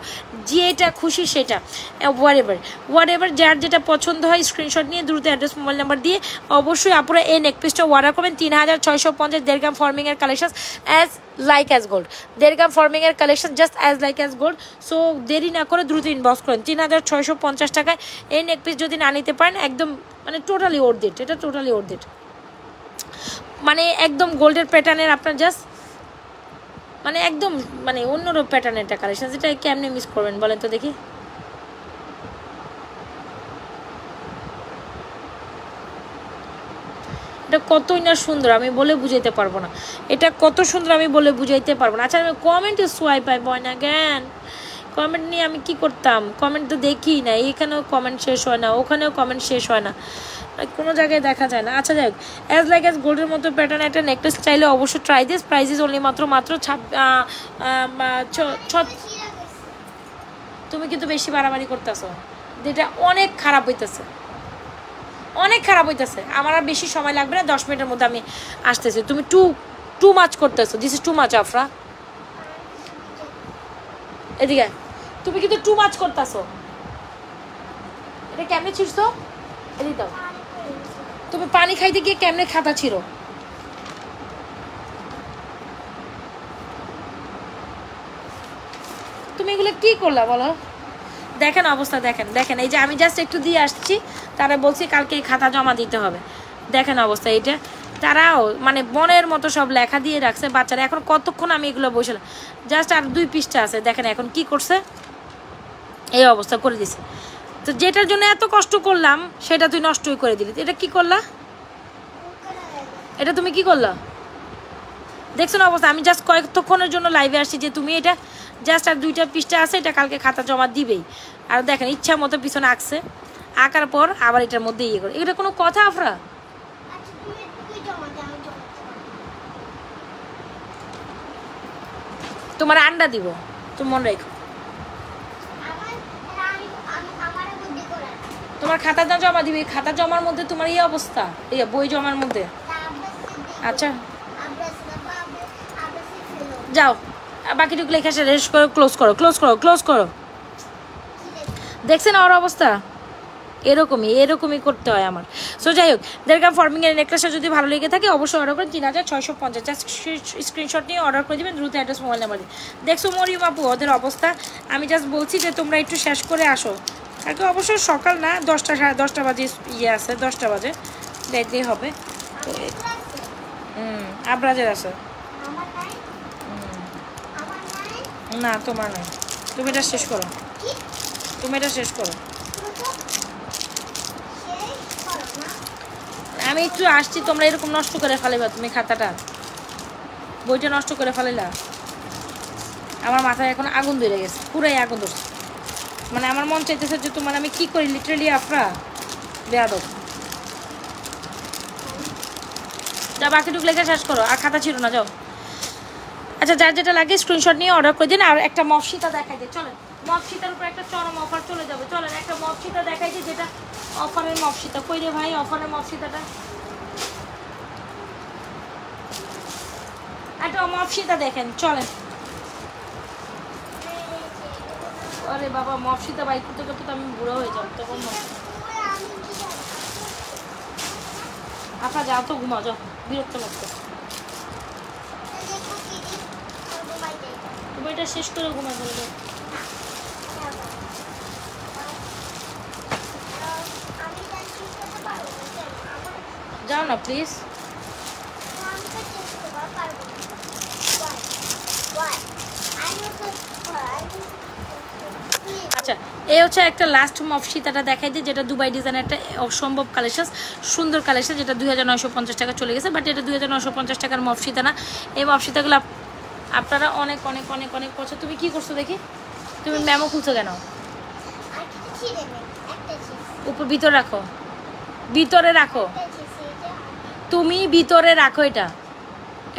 যেটা খুশি সেটা, হোয়াট এভার যার যেটা পছন্দ হয় স্ক্রিনশট নিয়ে দ্রুত অ্যাড্রেস মোবাইল নাম্বার দিয়ে অবশ্যই আপনারা এই নেকপিসটা অর্ডার করবেন। 3650 1.5 গ্রাম ফর্মিং এর collection as like as gold. 1.5 গ্রাম ফর্মিং এর collection just as like as gold. So দেরি না করে দ্রুত ইনবক্স করেন। 3650 টাকায় এই নেকপিস যদি না নিতে পারেন, একদম মানে টোটালি ওর্থ ইট। এটা টোটালি ওর্থ ইট, মানে একদম গোল্ডের প্যাটার্নের আপনার জাস্ট মানে একদম মানে অন্যরূপ প্যাটার্নের একটা কালেকশন, যেটা কেমনে মিস করবেন বলেন তো দেখি। এটা কতই না সুন্দর আমি বলে বুঝাইতে পারবো না, এটা কত সুন্দর আমি বলে বুঝাইতে পারবো না। আচ্ছা, আমি কমেন্টে সোয়াইপ পাই বয় না জ্ঞান, কমেন্ট নিয়ে আমি কি করতাম? কমেন্ট তো দেখি না, এখানেও কমেন্ট শেষ হয় না, ওখানেও কমেন্ট শেষ হয় না, কোনো জায়গায় দেখা যায় না। আচ্ছা যাই হোক, অ্যাজ লাইক অ্যাজ গোল্ডের মতো প্যাটার্ন একটা নেকলেস চাইলে অবশ্যই try this. Price is only মাত্র তুমি কিন্তু বেশি বাড়াবাড়ি করতেছো, যেটা অনেক খারাপ হইতেছে, অনেক খারাপ হইতেছে। আমার আর বেশি সময় লাগবে না, 10 মিনিটের মধ্যে আমি আসতেছি। তুমি টু মাচ করতেছো, this is too much Afra. এদিকে তুমি কিন্তু টু মাচ করতেছো, এটা কেমনে ছিড়ছো? এদিকে দাও। তুমি পানি খাইতে গিয়ে কেমনে খাতা ছিড়ো? তুমি এগুলো কি করলা বলো? দেখেন অবস্থা, দেখেন এই যে আমি জাস্ট একটু দিয়ে আসছি, তারা বলছি কালকে এই খাতা জমা দিতে হবে। দেখেন অবস্থা, এইটা তারাও মানে বনের মতো সব লেখা দিয়ে রাখছে বাচ্চারা। এখন কতক্ষণ আমি এগুলো বসলাম, জাস্ট আর 2 পৃষ্ঠা আছে। দেখেন এখন কি করছে, এই অবস্থা করে দিছে। তো যেটার জন্য এত কষ্ট করলাম সেটা তুই নষ্টই করে দিলি। এটা কি করলা? এটা তুমি কি করলা? দেখছো না অবস্থা? আমি জাস্ট কয়েকক্ষণের জন্য লাইভে আসছি যে তুমি এটা জাস্ট আর 2টা পৃষ্ঠা আছে, এটা কালকে খাতা জমা দিবেই। আর দেখেন ইচ্ছা মতো পিছনে আঁকছে, আঁকার পর আবার এটার মধ্যে ইয়ে করে। এটা কোনো কথা আফরা? তোমার আন্ডা দিব, তুমি মনে রাখো। তোমার খাতা জমা দিবে, খাতা জমার মধ্যে তোমার এই অবস্থা, এই বই জমার মধ্যে। আচ্ছা যাও, বাকিটুকু লেখা শেষ করো, ক্লোজ করো। দেখছেন ওর অবস্থা? এরকমই করতে হয় আমার। সো যাই হোক, 1.5 গ্রাম ফর্মিং এর নেকলেসটা যদি ভালো লেগে থাকে অবশ্যই অর্ডার করেন। 3650 জাস্ট স্ক্রিনশট নিয়ে অর্ডার করে দেবেন, দ্রুত অ্যাড্রেস মোবাইল নাম্বার দিয়ে। দেখছো মরিয়ম আপু ওদের অবস্থা? আমি জাস্ট বলছি যে তোমরা একটু শেষ করে আসো। কালকে অবশ্যই সকাল না, 10টা সাড়ে 10টা বাজে ইয়ে আছে, 10টা বাজে যাইতেই হবে। তো আবরাজের আছে না, তোমার নয়। তুমি এটা শেষ করো, আমি একটু আসছি। তোমরা এরকম নষ্ট করে ফেলাইবা, তুমি খাতাটা বইটা নষ্ট করে ফেলাইলা। আমার মাথায় এখন আগুন ধরে গেছে, পুরাই আগুন ধরছে। মানে আমার মন চাইতেছে যে তোমার আমি কি করি, লিটারালি আফরা বেয়াদব। যা বাকিটুকু লেখা শেষ করো, আর খাতা ছিল না, যাও। আচ্ছা, যার যেটা লাগে স্ক্রিনশট নিয়ে অর্ডার করে দিন। আর একটা মফসিতা দেখাই দিই, চলেন। মফসিতার উপর একটা চরম অফার চলে যাবে, চলেন একটা মফসিতা দেখাই দিই, যেটা অফারের মফসিতা। কই রে ভাই অফারের মফসিতাটা? একটা মফসিতা দেখেন, চলেন। আরে বাবা, মফসিতা বাইক করতে করতে তো আমি বুড়ো হয়ে যাবো তখন। আপনার যাও তো, ঘুমাও যাও, বিরক্ত লাগতো। এটা শেষ করে ঘুমা ফেলবো। যাও না প্লিজ। আচ্ছা, এই হচ্ছে একটা লাস্ট মফ সীতাটা দেখাই দিই, যেটা দুবাই ডিজাইনের একটা অসম্ভব কালেকশন, সুন্দর কালেকশন, যেটা 2950 টাকা চলে গেছে। বাট এটা 2950 টাকার মফ সীতা না। এই মফ সীতাগুলো আপনারা অনেক অনেক অনেক অনেক পছন্দ। তুমি কি করছো দেখি? তুমি ম্যামও খুলছো কেন? উপর ভিতরে রাখো, ভিতরে রাখো, তুমি ভিতরে রাখো, এটা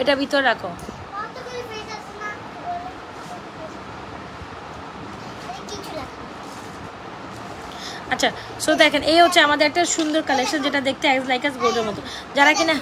এটা ভিতরে রাখো। আচ্ছা, সো দেখেন এই হচ্ছে আমাদের একটা সুন্দর কালেকশন, যেটা দেখতে অ্যাজ লাইক অ্যাজ গোল্ডের মতো। যারা কিনা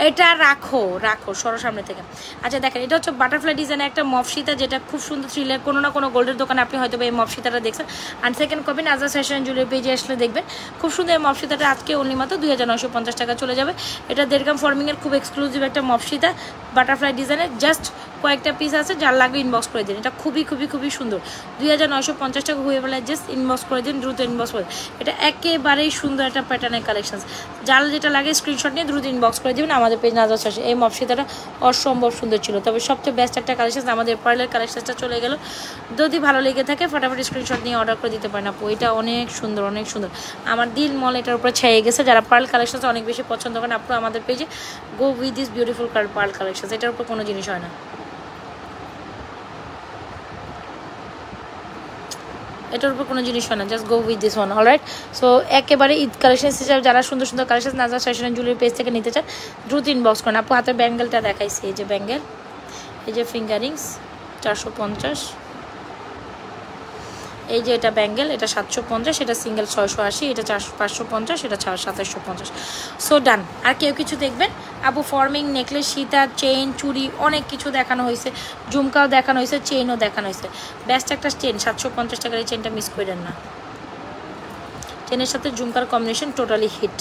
এটা রাখো রাখো সরো সামনে থেকে। আচ্ছা দেখেন, এটা হচ্ছে বাটারফ্লাই ডিজাইনের একটা মফ সীতা, যেটা খুব সুন্দর থ্রিলের। কোনো না কোনো গোল্ডের দোকানে আপনি হয়তো এই মফ সীতাটা দেখছেন। And second copy Nazrat fashion jewellery পেজে আসলে দেখবেন খুব সুন্দর এই মফ সীতাটা আজকে অনলি মাত্র 2950 টাকা চলে যাবে। এটা 1.5 গ্রাম ফর্মিংয়ের খুব এক্সক্লুসিভ একটা মফ সীতা বাটারফ্লাই ডিজাইনের। জাস্ট কয়েকটা পিস আছে, যার লাগবে ইনবক্স করে দিন। এটা খুবই খুবই খুবই সুন্দর। 2950 টাকা হয়ে বেলায় জাস্ট ইনবক্স করে দিন, দ্রুত ইনবক্স করে। এটা একেবারেই সুন্দর একটা প্যাটার্নের কালেকশন। যার যেটা লাগে স্ক্রিনশট নিয়ে দ্রুত ইনবক্স করে দেবেন আমাদের পেজ নাজরাত ফ্যাশন। এই মফ সীতাটা অসম্ভব সুন্দর ছিল। তবে সবচেয়ে বেস্ট একটা কালেকশন আমাদের পার্লের কালেকশনটা চলে গেল। যদি ভালো লেগে থাকে ফটাফট স্ক্রিনশট নিয়ে অর্ডার করে দিতে পারেন আপু। এটা অনেক সুন্দর, অনেক সুন্দর। আমার দিল মল এটার উপরে ছেয়ে গেছে। যারা পার্ল কালেকশনটা অনেক বেশি পছন্দ করেন আপু, আমাদের পেজে go with this beautiful pearl collection. এটার উপর কোনো জিনিস হয় না। এটার উপর কোনো জিনিস হয় না, just go with this one. Alright, so একেবারে ঈদ কালেকশন হিসাবে যারা সুন্দর সুন্দর কালেকশন নাজরাত ফ্যাশন জুয়েলারি পেজ থেকে নিতে চান দ্রুত ইনবক্স করেন আপু। হাতের ব্যাঙ্গেলটা দেখাইছি, এই যে ব্যাঙ্গেল, এই যে ফিঙ্গারিংস 450, এই যে এটা ব্যাঙ্গেল, এটা 750, এটা সিঙ্গেল 680, এটা 550, এটা 2750। সো ডান। আর কেউ কিছু দেখবেন আপু? ফর্মিং, নেকলেস, সীতা, চেইন, চুড়ি, অনেক কিছু দেখানো হয়েছে, ঝুমকাও দেখানো হয়েছে, চেইনও দেখানো হয়েছে। বেস্ট একটা চেইন 750 টাকার, এই চেইনটা মিস করেন না। চেনের সাথে ঝুমকার কম্বিনেশন টোটালি হিট।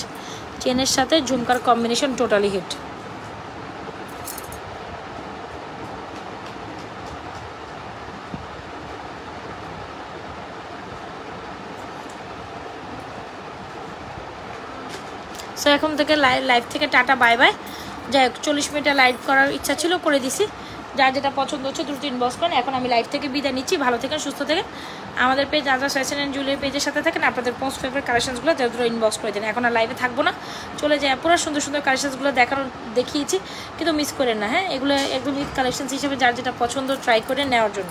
চেনের সাথে ঝুমকার কম্বিনেশন টোটালি হিট। সো এখন থেকে লাইভ থেকে টাটা বাই বাই। যাই হোক, 40 মিনিটের লাইভ করার ইচ্ছা ছিল, করে দিছি। যার যেটা পছন্দ হচ্ছে দ্রুত ইনবক্স করেন। এখন আমি লাইভ থেকে বিদায় নিচ্ছি। ভালো থাকেন, সুস্থ থাকেন। আমাদের page Nazrat fashion and jewellery পেজের সাথে থাকেন। আপনাদের মোস্ট ফেভারিট কালেকশনসগুলো দ্রুত ইনবক্স করে দেন। এখন আর লাইভে থাকবো না, চলে যায়। পুরো সুন্দর সুন্দর কালেকশনসগুলো দেখিয়েছি, কিন্তু মিস করেন না। হ্যাঁ, এগুলো একদম ঈদ কালেকশনস হিসেবে যার যেটা পছন্দ ট্রাই করে নেওয়ার জন্য,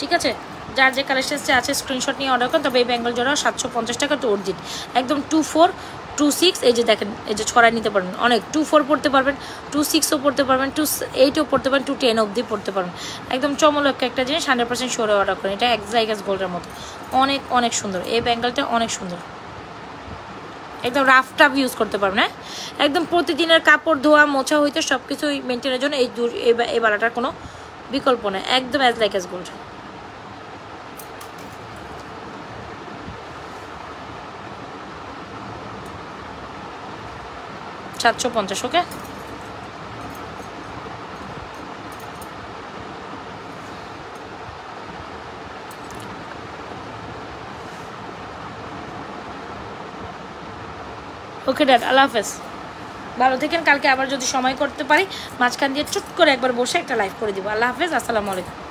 ঠিক আছে? যার যে কালেকশনসটা আছে স্ক্রিনশট নিয়ে অর্ডার করেন। তবে এই বেঙ্গল জোড়াও 750 টাকা তো অরিজিন, একদম 2426। এই যে দেখেন, এই যে ছড়াই নিতে পারবেন অনেক। 24 পড়তে পারবেন, 26ও পড়তে পারবেন, 28ও পড়তে পারবেন, 210 অবধি পড়তে পারবেন। একদম চমলক একটা জিনিস, 100% শিওরে অর্ডার করেন। এটা এক্সাইগাস গোল্ডের মতো অনেক অনেক সুন্দর। এই বেঙ্গলটা অনেক সুন্দর, একদম রাফ টাফ ইউজ করতে পারবেন। হ্যাঁ, একদম প্রতিদিনের কাপড় ধোয়া মোছা হইতে সব কিছু মেনটেনের জন্য এই বালাটার কোনো বিকল্প নেই। একদম অ্যাজ লাইক অ্যাজ গোল্ড। 750। ওকে, ওকে ড্যাড, আল্লাহ হাফেজ। ভালো থাকেন। কালকে আবার যদি সময় করতে পারি মাঝখান দিয়ে চুট করে একবার বসে একটা লাইভ করে দিব। আল্লাহ হাফেজ, আসসালামু আলাইকুম।